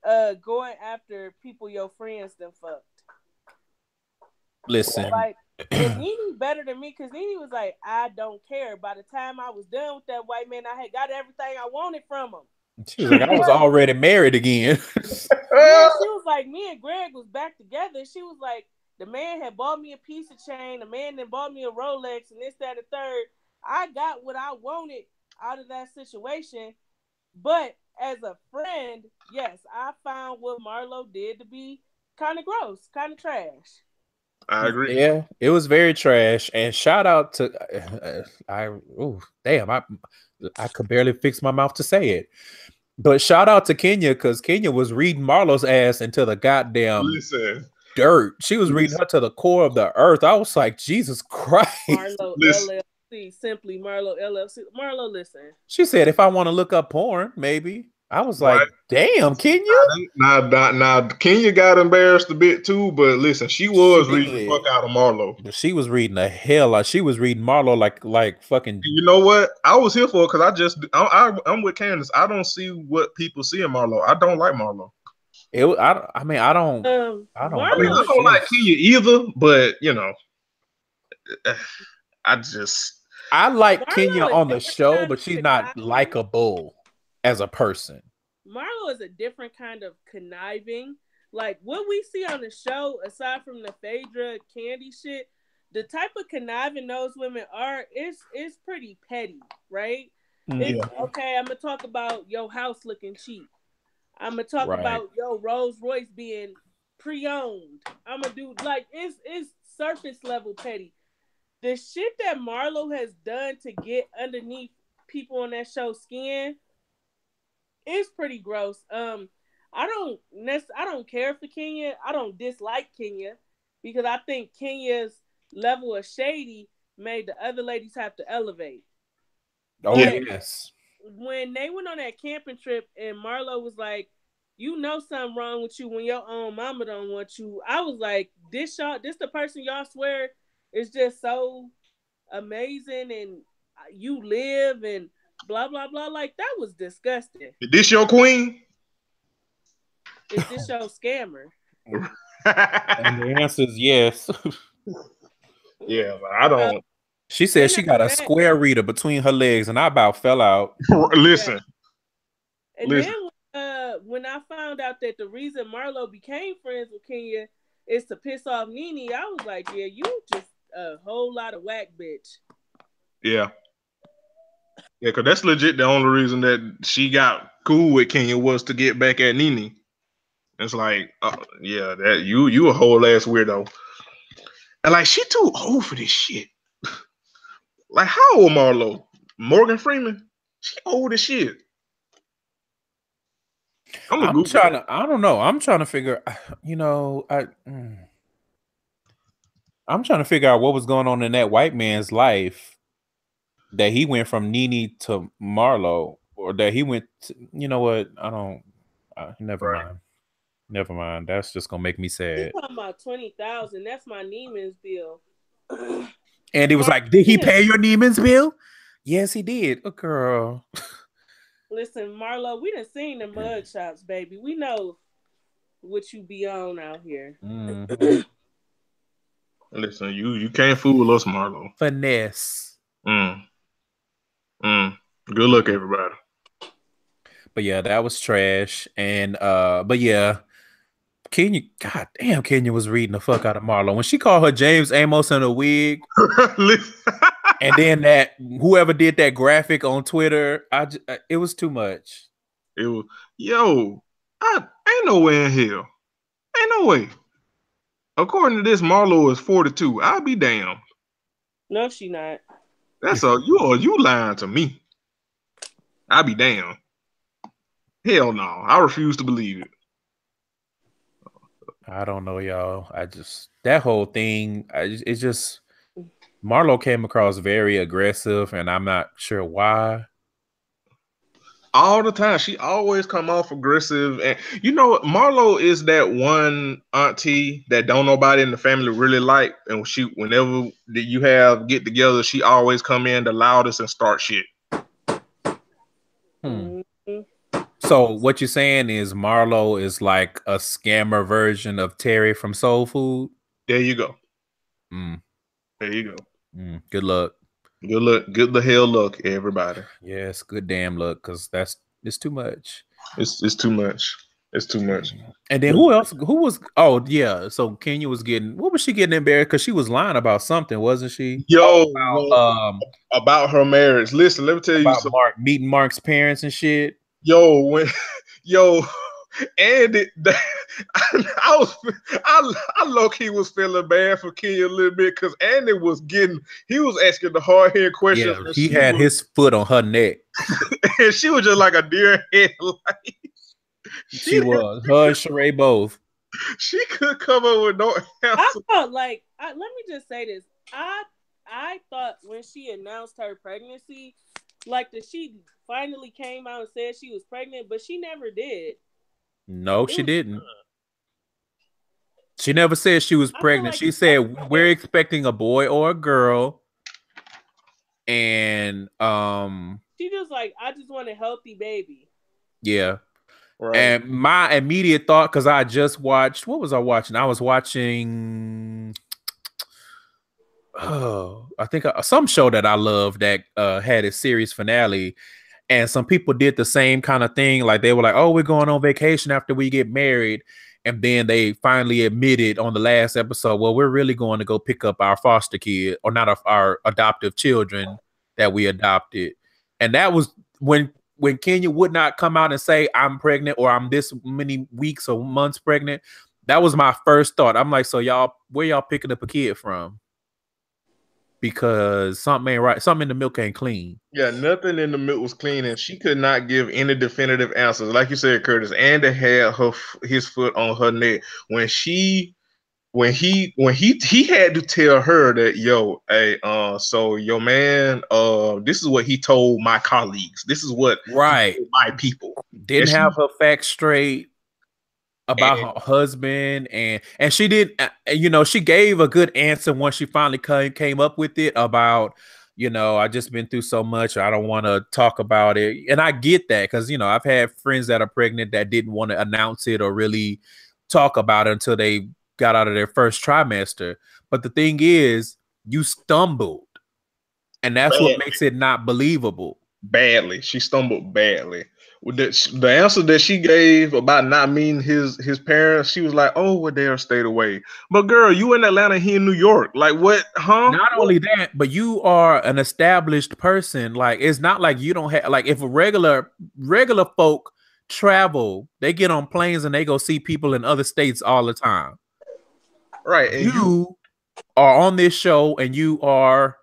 going after people your friends done fucked. Listen, like, and Nene better than me because Nene was like, I don't care. By the time I was done with that white man, I had got everything I wanted from him. She was like, I was already married again. Yeah, she was like, me and Greg was back together. She was like, the man had bought me a piece of chain. The man then bought me a Rolex and this, that, and the third. I got what I wanted out of that situation. But as a friend, yes, I found what Marlo did to be kind of gross, kind of trash. I agree. Yeah, it was very trash. And shout out to I could barely fix my mouth to say it. But shout out to Kenya because Kenya was reading Marlo's ass into the goddamn dirt. She was reading her to the core of the earth. I was like, Jesus Christ. Marlo LLC, simply Marlo LLC. Marlo, listen. She said, if I want to look up porn, maybe. I was like, damn, Kenya? Now, Kenya got embarrassed a bit too, but listen, she was reading the fuck out of Marlo. She was reading the hell out. She was reading Marlo like fucking. You know what? I was here for it because I'm with Candace. I don't see what people see in Marlo. I don't like Marlo. I don't like Kenya either, but you know, I like Kenya on the show, but she's not likable as a person. Marlo is a different kind of conniving. Like what we see on the show, aside from the Phaedra Candy shit, the type of conniving those women are is pretty petty, right? Yeah. Okay, I'm gonna talk about your house looking cheap. I'm gonna talk about your Rolls Royce being pre-owned. I'm gonna do like it's surface level petty. The shit that Marlo has done to get underneath people on that show's skin is pretty gross. I don't care for Kenya. I don't dislike Kenya because I think Kenya's level of shady made the other ladies have to elevate. Oh, yes. When they went on that camping trip and Marlo was like, you know something wrong with you when your own mama don't want you. I was like, this the person y'all swear is just so amazing and you live and blah, blah, blah. Like, that was disgusting. Is this your queen? Is this your scammer? And the answer is yes. Yeah, but I don't. She said she got a square reader between her legs, and I about fell out. Listen. Yeah. And then when I found out that the reason Marlo became friends with Kenya is to piss off Nene, I was like, yeah, you just a whole lot of whack, bitch. Yeah. Yeah, because that's legit the only reason that she got cool with Kenya was to get back at Nene. It's like, yeah, that you a whole ass weirdo. And like, she too old for this shit. Like, how old Marlo? Morgan Freeman? She old as shit. I don't know. I'm trying to figure, I'm trying to figure out what was going on in that white man's life that he went from Nene to Marlo, or that he went to, you know what? Never mind. That's just gonna make me sad. He's talking about 20,000. That's my Neiman's bill. And he was like, "Did he pay your Neiman's bill?" Yes, he did. Oh, girl. Listen, Marlo, we done seen the mug shots, baby. We know what you be on out here. Mm-hmm. Listen, you can't fool us, Marlo. Finesse. Good luck, everybody. But yeah, that was trash. And but yeah, Kenya, goddamn, Kenya was reading the fuck out of Marlo when she called her James Amos in a wig. And then that whoever did that graphic on Twitter, it was too much. It was, ain't no way in hell. Ain't no way. According to this, Marlo is 42. I'll be damned. No, she not. That's you lying to me. I'll be damned. Hell no. I refuse to believe it. I don't know, y'all. That whole thing, it's just Marlo came across very aggressive, and I'm not sure why. All the time, she always come off aggressive, and you know, Marlo is that one auntie that don't nobody in the family really like, and whenever you have get together, she always come in the loudest and start shit. So So what you're saying is Marlo is like a scammer version of Terry from Soul Food? There you go. Mm. There you go. Good luck. Good luck. Good the hell luck, everybody. Yes, good damn luck, because it's too much. It's too much. It's too much. And then who else? Who was? Oh yeah. So Kenya was getting. What was she getting embarrassed? Because she was lying about something, wasn't she? Yo, About her marriage. Listen, let me tell you something. Mark meeting Mark's parents and shit. Yo, Andy, I low-key was feeling bad for Kenya a little bit because Andy was asking the hard-hitting questions. Yeah, he had his foot on her neck. And she was just like a deer headlight. She was. Her and Sheree both. She could come up with no answer. I felt like, let me just say this. I thought when she announced her pregnancy, like that she finally came out and said she was pregnant, but she never did. No, she didn't. She never said she was pregnant. She said we're expecting a boy or a girl. And she just like, I just want a healthy baby. Yeah. Right. And my immediate thought, because I just watched, what was I watching? I was watching I think some show that I love that had its series finale, and some people did the same kind of thing. Like they were like, "Oh, we're going on vacation after we get married," and then they finally admitted on the last episode, "Well, we're really going to go pick up our foster kid, or not our adoptive children that we adopted." And that was when Kenya would not come out and say, "I'm pregnant," or "I'm this many weeks or months pregnant." That was my first thought. I'm like, "So y'all, where y'all picking up a kid from?" Because something ain't right. Something in the milk ain't clean. Yeah, nothing in the milk was clean, and she could not give any definitive answers. Like you said, Curtis, Andy had his foot on her neck when he had to tell her that, yo, hey, so your man, this is what he told my colleagues. This is what right my people didn't have her facts straight about her husband, and she did, she gave a good answer once she finally came up with it about, I just been through so much, I don't want to talk about it. And I get that, because I've had friends that are pregnant that didn't want to announce it or really talk about it until they got out of their first trimester. But the thing is, you stumbled, and that's what makes it not believable. Badly. She stumbled badly. The answer that she gave about not meeting his parents, she was like, "Oh, well, they'll stay away." But girl, you in Atlanta, he in New York. Like what? Huh? Not only that, but you are an established person. Like it's not like you don't have, like, if a regular folk travel, they get on planes and they go see people in other states all the time. Right. And you are on this show, and you are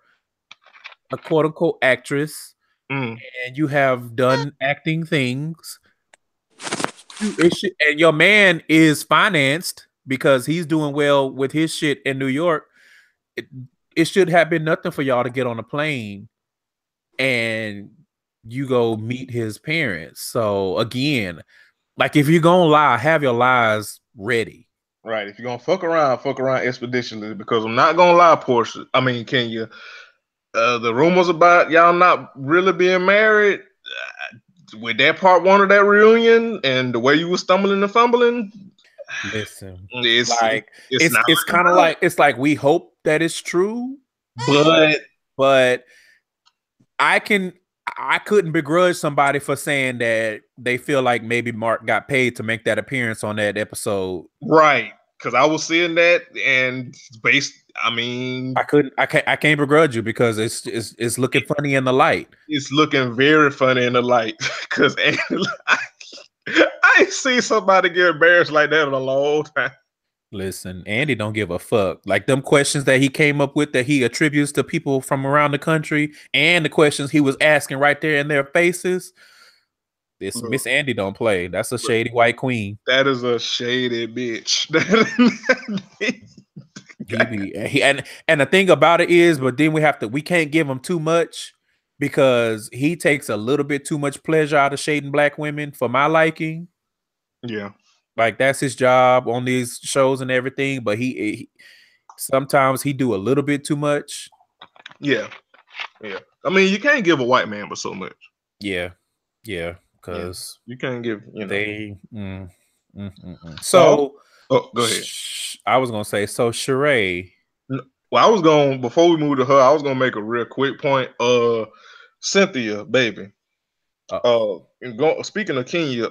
a quote unquote actress. And you have done acting things, and your man is financed because he's doing well with his shit in New York. It should have been nothing for y'all to get on a plane and you go meet his parents. So again, like, if you're gonna lie, have your lies ready. Right. If you're gonna fuck around expeditiously, because I'm not gonna lie, Kenya. The rumors about y'all not really being married, with that part one of that reunion and the way you were stumbling and fumbling. Listen, it's kind of like, it's like we hope that it's true, but I couldn't begrudge somebody for saying that they feel like maybe Mark got paid to make that appearance on that episode. Right. Because I was seeing that, and I can't begrudge you, because it's looking funny in the light. It's looking very funny in the light, because I ain't seen somebody get embarrassed like that in a long time. Listen, Andy don't give a fuck. Like, them questions that he came up with that he attributes to people from around the country, and the questions he was asking right there in their faces. This Miss Andy don't play. That's a shady white queen. That is a shady bitch. And the thing about it is, but then we can't give him too much, because he takes a little bit too much pleasure out of shading black women for my liking. Yeah. Like, that's his job on these shows and everything, but he sometimes he do a little bit too much. Yeah. I mean, you can't give a white man but so much. Yeah. because you can't give they. So, So, go ahead. I was gonna say so. Sheree. Well, I was going before we move to her. I was gonna make a real quick point. Cynthia, baby. Speaking of Kenya,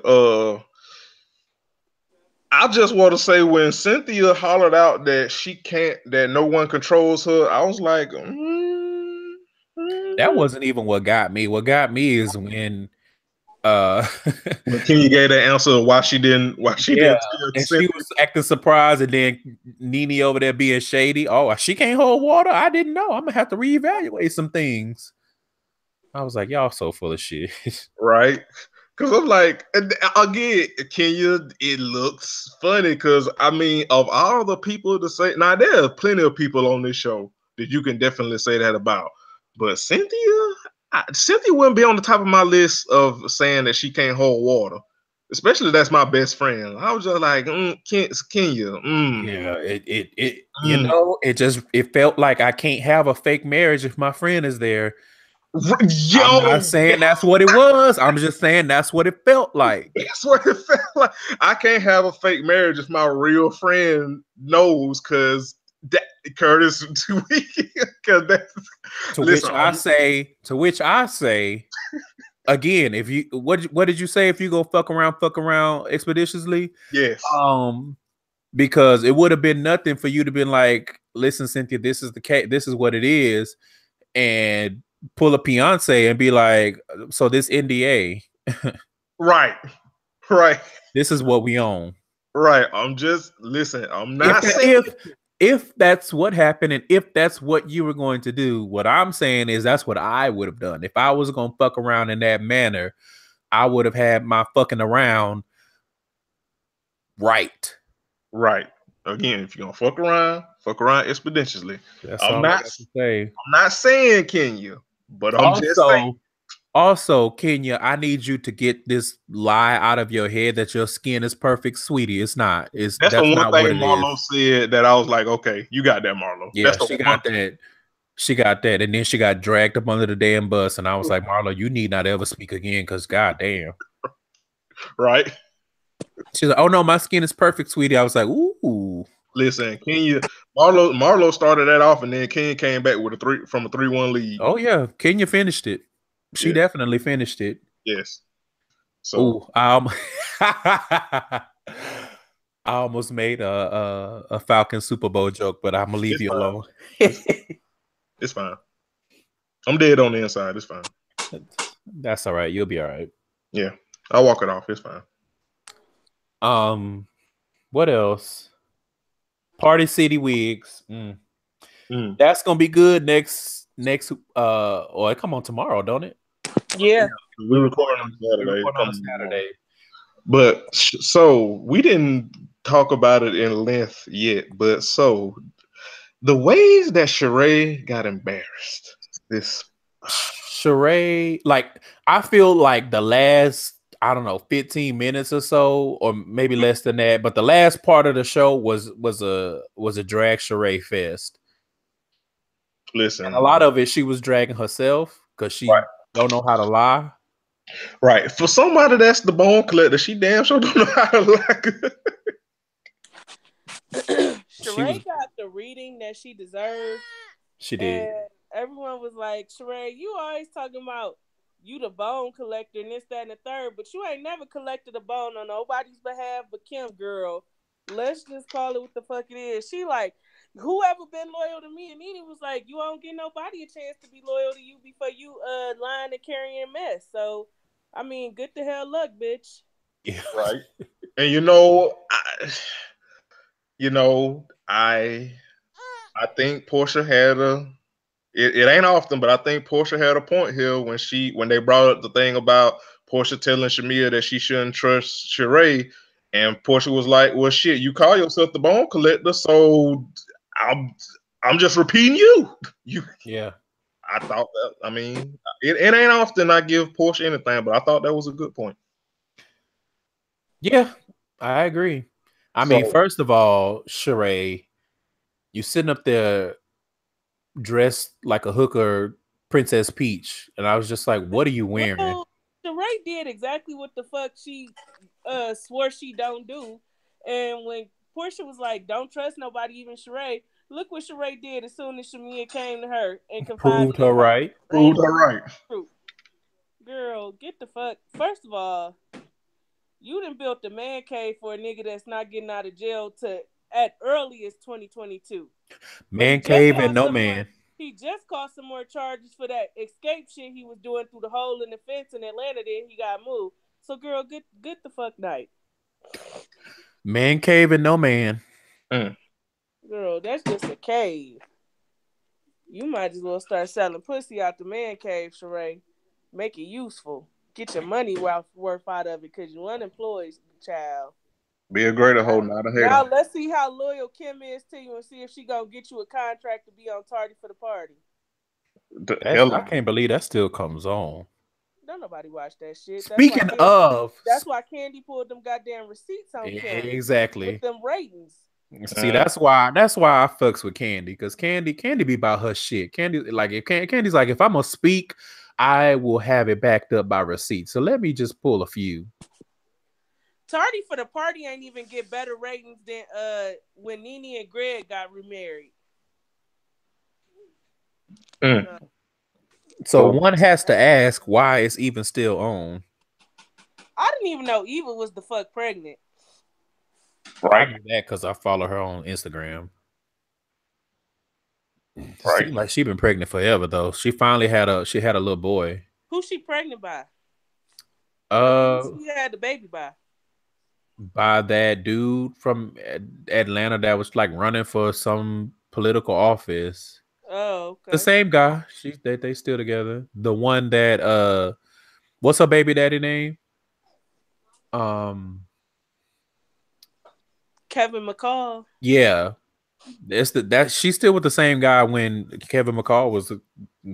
I just want to say when Cynthia hollered out that no one controls her, I was like, that wasn't even what got me. What got me is when when Kenya gave that answer why she didn't and she was acting surprised, and then Nene over there being shady. Oh, she can't hold water. I didn't know. I'm gonna have to reevaluate some things. I was like, y'all so full of shit. Right. Because I'm like, again, Kenya, it looks funny because, I mean, of all the people to say, now there are plenty of people on this show that you can definitely say that about. But Cynthia wouldn't be on the top of my list of saying that she can't hold water, especially that's my best friend. I was just like, Kenya. Yeah, it felt like I can't have a fake marriage if my friend is there. Yo, I'm not saying that's what it was. I'm just saying that's what it felt like. That's what it felt like. I can't have a fake marriage if my real friend knows, because Curtis too weak. To which I say, again, if you what did you say? If you go fuck around expeditiously, yes. Because it would have been nothing for you to be like, listen, Cynthia, this is the case. This is what it is, and pull a Beyonce and be like, so this NDA, right. This is what we own. Right. I'm not saying if that's what happened and if that's what you were going to do. What I'm saying is that's what I would have done if I was going to fuck around in that manner. I would have had my fucking around right. Again, if you're gonna fuck around expeditiously. That's all I got to say. I'm not saying Kenya, but I'm just saying. Also, Kenya, I need you to get this lie out of your head that your skin is perfect, sweetie. It's not. That's the one not thing what it Marlo is. said that I was like, okay, you got that, Marlo. Yeah, she got that. She got that, and then she got dragged up under the damn bus, and I was like, Marlo, you need not ever speak again, because goddamn. Right. She's like, oh no, my skin is perfect, sweetie. I was like, ooh. Listen, Kenya, Marlo started that off, and then Kenya came back with a 3-1 lead. Oh yeah, Kenya finished it. She definitely finished it. Yes. So I almost made a Falcon Super Bowl joke, but I'm gonna leave you alone. It's fine. I'm dead on the inside. It's fine. That's all right. You'll be all right. Yeah, I'll walk it off. It's fine. What else? Party City Wigs. That's gonna be good next. Or it come on tomorrow, don't it? Yeah. We're recording on Saturday. But so we didn't talk about it in length yet. But so the ways that Sheree got embarrassed. Sheree, like, I feel like the last, I don't know, 15 minutes or so, or maybe less than that, but the last part of the show was a drag Sheree fest. Listen, and a lot of it she was dragging herself because she don't know how to lie. Right. For somebody that's the bone collector, she damn sure don't know how to lie. Sheree got the reading that she deserved. She did. And everyone was like, Sheree, you always talking about you the bone collector and this, that, and the third, but you ain't never collected a bone on nobody's behalf but Kim, girl. Let's just call it what the fuck it is. She like, whoever been loyal to me, and Nene was like, you won't get nobody a chance to be loyal to you before you lying and carrying mess. So, I mean, good to hell luck, bitch. Yeah. Right. And I think Portia had it ain't often, but I think Portia had a point here when they brought up the thing about Portia telling Shamea that she shouldn't trust Sheree, and Portia was like, well, shit, you call yourself the bone collector, so I'm just repeating you. Yeah. I thought that, I mean, it ain't often I give Portia anything, but I thought that was a good point. Yeah, I agree. I mean, first of all, Sheree, you sitting up there dressed like a hooker, Princess Peach, and I was just like, what are you wearing? Sheree Sheree did exactly what the fuck she swore she don't do. And when Portia was like, don't trust nobody, even Sheree, look what Sheree did as soon as Shamia came to her and confided Proved her right. Proved her right. Girl, get the fuck. First of all, you done built a man cave for a nigga that's not getting out of jail to at earliest 2022. Man cave and no man. He just caught some more charges for that escape shit he was doing through the hole in the fence in Atlanta. Then he got moved. So, girl, get the fuck night. Man cave and no man. Girl, that's just a cave. You might as well start selling pussy out the man cave, Sheree. Make it useful. Get your money worth out of it because you unemployed, child. Be a greater hoe, not a hater. Now let's see how loyal Kim is to you and see if she gonna get you a contract to be on Tardy for the Party. I can't believe that still comes on. Don't nobody watch that shit. Speaking of, that's why Candy pulled them goddamn receipts on Kim. Exactly. With them ratings. See, that's why I fucks with Candy, because Candy be about her shit. Candy's like, if I'm gonna speak, I will have it backed up by receipts. So let me just pull a few. Tardy for the Party ain't even get better ratings than when Nene and Greg got remarried. So one has to ask why it's even still on. I didn't even know Eva was the fuck pregnant. Right. I knew that because I follow her on Instagram. Right. Seems like she been pregnant forever though. She finally had a little boy. Who's she pregnant by? Who she had the baby by? By that dude from Atlanta that was like running for some political office. Oh, okay. The same guy. They still together. The one that what's her baby daddy name? Kevin McCall. Yeah. She's still with the same guy when Kevin McCall was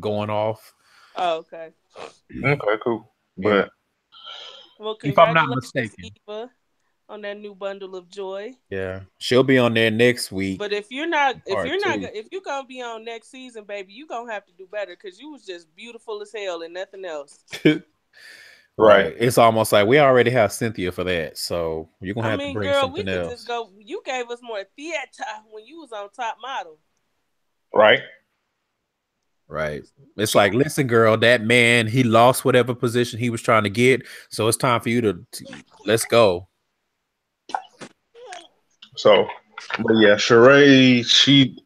going off. Oh, okay. Okay, cool. But well, if I'm not mistaken, Eva, on that new bundle of joy. Yeah, she'll be on there next week. But if you're gonna be on next season, baby, you gonna have to do better because you was just beautiful as hell and nothing else. Right. It's almost like we already have Cynthia for that, so you're gonna have to bring something else. Just go. You gave us more theater when you was on Top Model. Right. It's like, listen, girl, that man, he lost whatever position he was trying to get, so it's time for you to let's go. So, but yeah, Sheree, she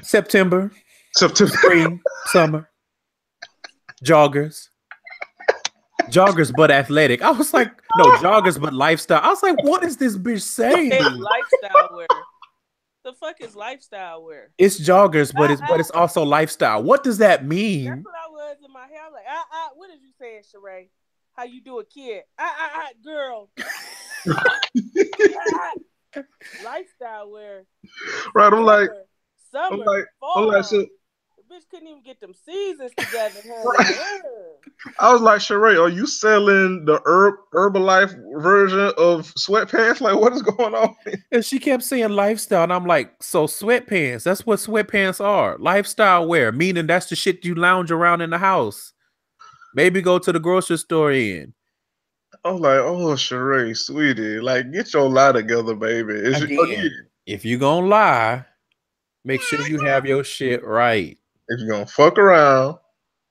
September, spring, summer, joggers, but athletic. I was like, no, joggers, but lifestyle. I was like, what is this bitch saying? Lifestyle wear. The fuck is lifestyle wear? It's joggers, but it's also lifestyle. What does that mean? That's what I was in my head. Like, what did you saying, Sheree? How you do a kid? Girl. Lifestyle wear. Right, I'm like, summer, fall. So, the bitch couldn't even get them seasons together. I was like, Sheree, are you selling the Herbalife version of sweatpants? Like, what is going on? And she kept saying lifestyle, and I'm like, so sweatpants? That's what sweatpants are. Lifestyle wear, meaning that's the shit you lounge around in the house. Maybe go to the grocery store in. I'm like, oh, Sheree, sweetie, like, get your lie together, baby. If you're gonna lie, make sure you have your shit right. If you're gonna fuck around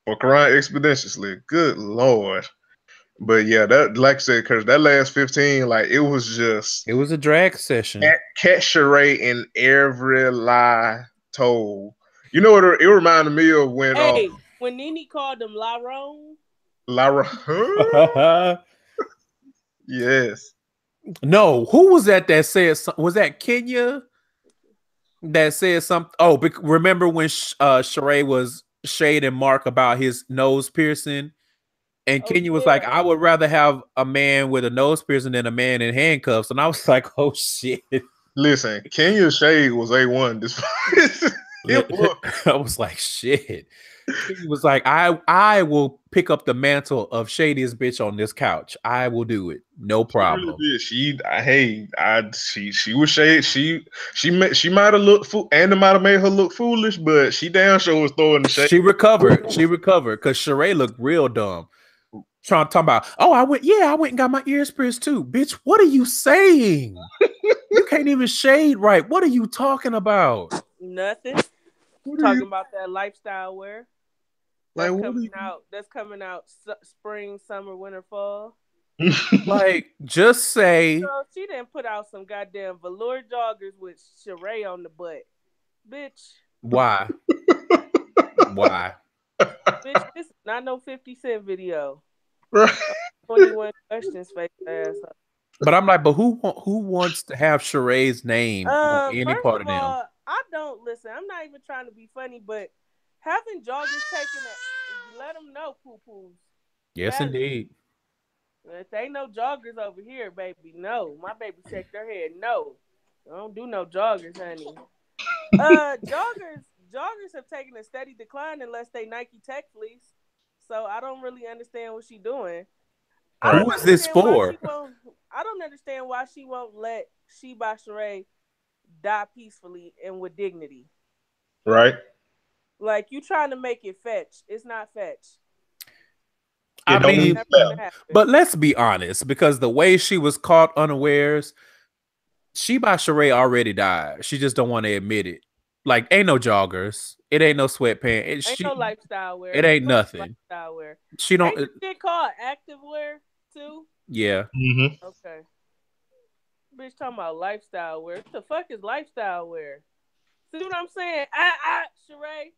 expeditiously. Good Lord. But yeah, that, like I said, because that last 15, like, it was a drag session. Catch Sheree in every lie told. You know what it reminded me of when when Nene called them Larone. Yes. No, who was that said? Was that Kenya that said something? Oh, remember when Sheree was shading Mark about his nose piercing, and Kenya was like, "I would rather have a man with a nose piercing than a man in handcuffs," and I was like, "Oh shit!" Listen, Kenya's shade was A1. I was like, "Shit." He was like, I will pick up the mantle of shadiest bitch on this couch. I will do it. No problem. She was shade. She might have looked Andy might have made her look foolish, but she damn sure was throwing the shade. She recovered because Sheree looked real dumb. Trying to talk about, I went and got my ears pierced too. Bitch, what are you saying? You can't even shade right. What are you talking Nothing. Talking about that lifestyle wear. That's coming out spring, summer, winter, fall. Like, just say. Girl, she didn't put out some goddamn velour joggers with Sheree on the butt. Bitch. Why? Why? Bitch, this is not no 50 Cent video. Right. 21 questions, fake ass. But I'm like, who wants to have Sheree's name on any part of them? I don't listen. I'm not even trying to be funny, but having joggers let them know, poo-poos. Yes, indeed. If ain't no joggers over here, baby, no. My baby checked her head, no. I don't do no joggers, honey. Joggers have taken a steady decline unless they Nike Tech fleece. So I don't really understand what she's doing. Who is this for? I don't understand why she won't let She by Sheree die peacefully and with dignity. Right. Like, you trying to make it fetch. It's not fetch. I mean, but let's be honest, because the way she was caught unawares, She by Sheree already died. She just don't want to admit it. Like, ain't no joggers. It ain't no sweatpants. Ain't no lifestyle wear. It ain't nothing. Lifestyle wear. She don't. Ain't this shit called active wear too? Yeah. Mm-hmm. Okay. Bitch talking about lifestyle wear. What the fuck is lifestyle wear? See what I'm saying? Sheree.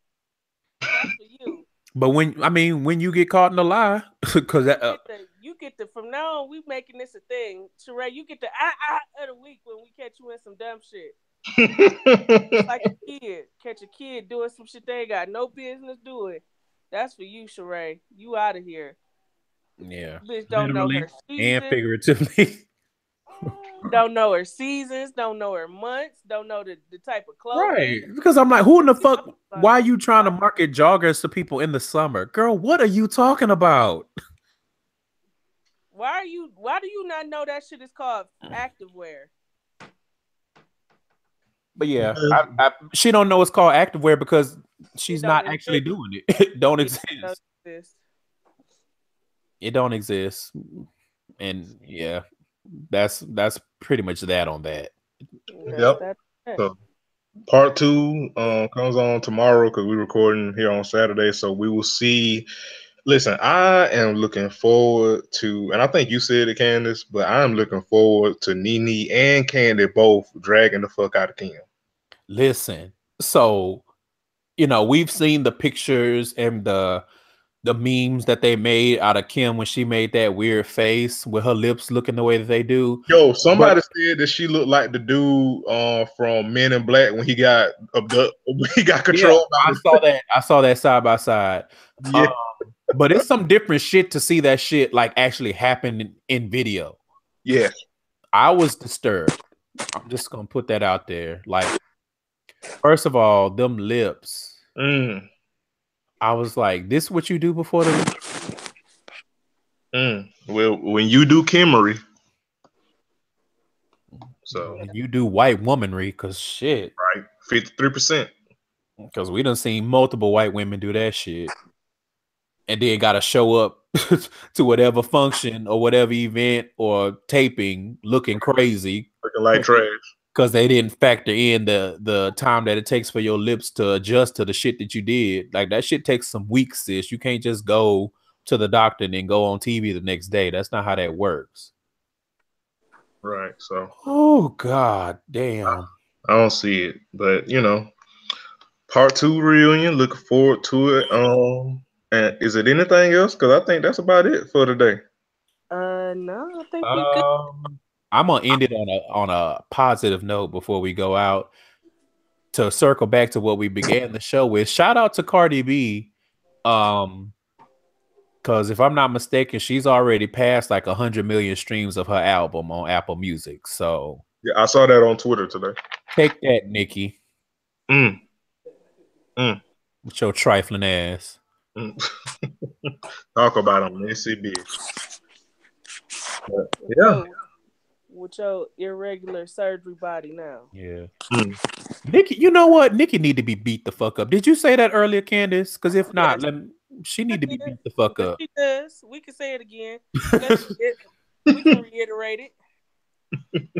That's for you. But when you get caught in the lie, because you get the from now on, we making this a thing. Sheree, you get the of the week when we catch you in some dumb shit. Like a kid. Catch a kid doing some shit they ain't got no business doing. That's for you, Sheree. You out of here. Yeah. Bitch don't know her seasons. And figuratively. Don't know her seasons. Don't know her months. Don't know the type of clothes. Right. Because I'm like, who in the fuck? Why are you trying to market joggers to people in the summer? Girl, what are you talking about? Why do you not know that shit is called activewear? But yeah, she don't know it's called activewear because she's not actually doing it. It don't exist. It don't exist. And yeah, that's pretty much that on that. Yep. So part 2 comes on tomorrow because we're recording here on Saturday. So we will see. Listen, I am looking forward to, and I think you said it, Candace, but I'm looking forward to Nene and Candy both dragging the fuck out of Kim. Listen, so we've seen the pictures and the memes that they made out of Kim when she made that weird face with her lips looking the way that they do. Yo, somebody said that she looked like the dude from Men in Black when he got controlled. Yeah, I saw that side by side. Yeah. But it's some different shit to see that shit like actually happen in video. Yeah. I was disturbed. I'm just gonna put that out there. Like, first of all, them lips. I was like, this is what you do before the Well, when you do Kimmery. So when you do white womanry, because shit. Right. 53%. Because we done seen multiple white women do that shit. And then got to show up to whatever function or whatever event or taping looking crazy. Looking like trash. Because they didn't factor in the time that it takes for your lips to adjust to the shit that you did. Like, that shit takes some weeks, sis. You can't just go to the doctor and then go on TV the next day. That's not how that works. Right. So. Oh, God damn. I don't see it. But, part 2 reunion. Looking forward to it. And is it anything else? Because I think that's about it for today. No, I think we good. I'm gonna end it on a positive note before we go out. To circle back to what we began the show with, shout out to Cardi B, because if I'm not mistaken, she's already passed like 100 million streams of her album on Apple Music. So yeah, I saw that on Twitter today. Take that, Nicki. With your trifling ass. Talk about him, messy bitch. But, yeah. So, with your irregular surgery body now. Yeah. Mm. Nikki, you know what? Nikki need to be beat the fuck up. Did you say that earlier, Candace? Because if not, she need to be beat the fuck up. She does. We can say it again. We can reiterate it.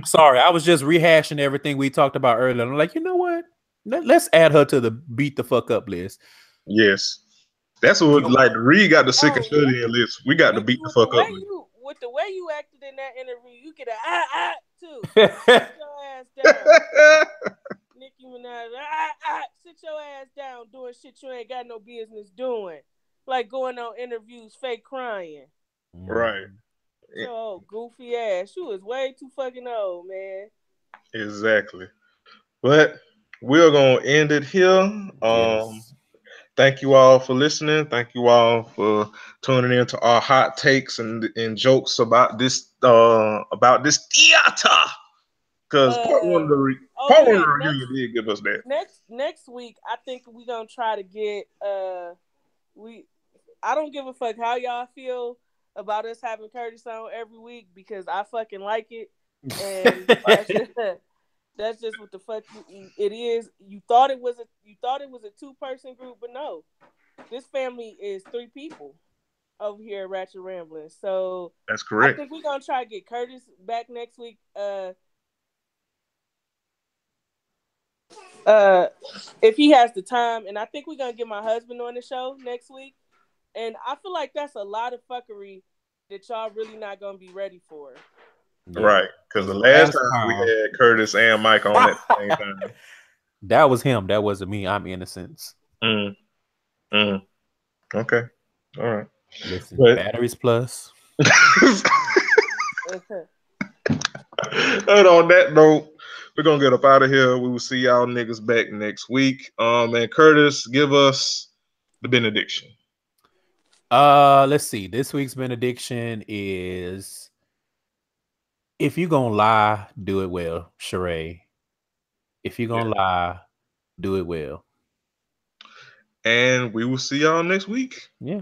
Sorry, I was just rehashing everything we talked about earlier. I'm like, you know what? Let's add her to the beat the fuck up list. Yes. That's what, like, Reed got the sick and shut in list. We got to beat the fuck up. With the way you acted in that interview, you get a too. Sit your ass down. Nicki Minaj, sit your ass down doing shit you ain't got no business doing. Like going on interviews, fake crying. Right. So goofy ass. You was way too fucking old, man. Exactly. But we're gonna end it here. Yes. Thank you all for listening. Thank you all for tuning in to our hot takes and jokes about this theater. Because part one of the review did give us that. Next week, I think we're gonna try to get I don't give a fuck how y'all feel about us having Curtis on every week because I fucking like it. And that's just what the fuck it is. You thought it was a 2-person group, but no. This family is 3 people over here at Ratchet Ramblin'. So that's correct. I think we're gonna try to get Curtis back next week. If he has the time, and I think we're gonna get my husband on the show next week. And I feel like that's a lot of fuckery that y'all really not gonna be ready for. Yeah. Right, because the last time we had Curtis and Mike on at the same time. That was him. That wasn't me. I'm Innocence. Okay. All right. Listen, batteries plus. And on that note, we're gonna get up out of here. We will see y'all niggas back next week. And Curtis, give us the benediction. Let's see. This week's benediction is: if you're gonna lie, do it well, Sheree. If you're gonna lie, do it well. And we will see y'all next week. Yeah.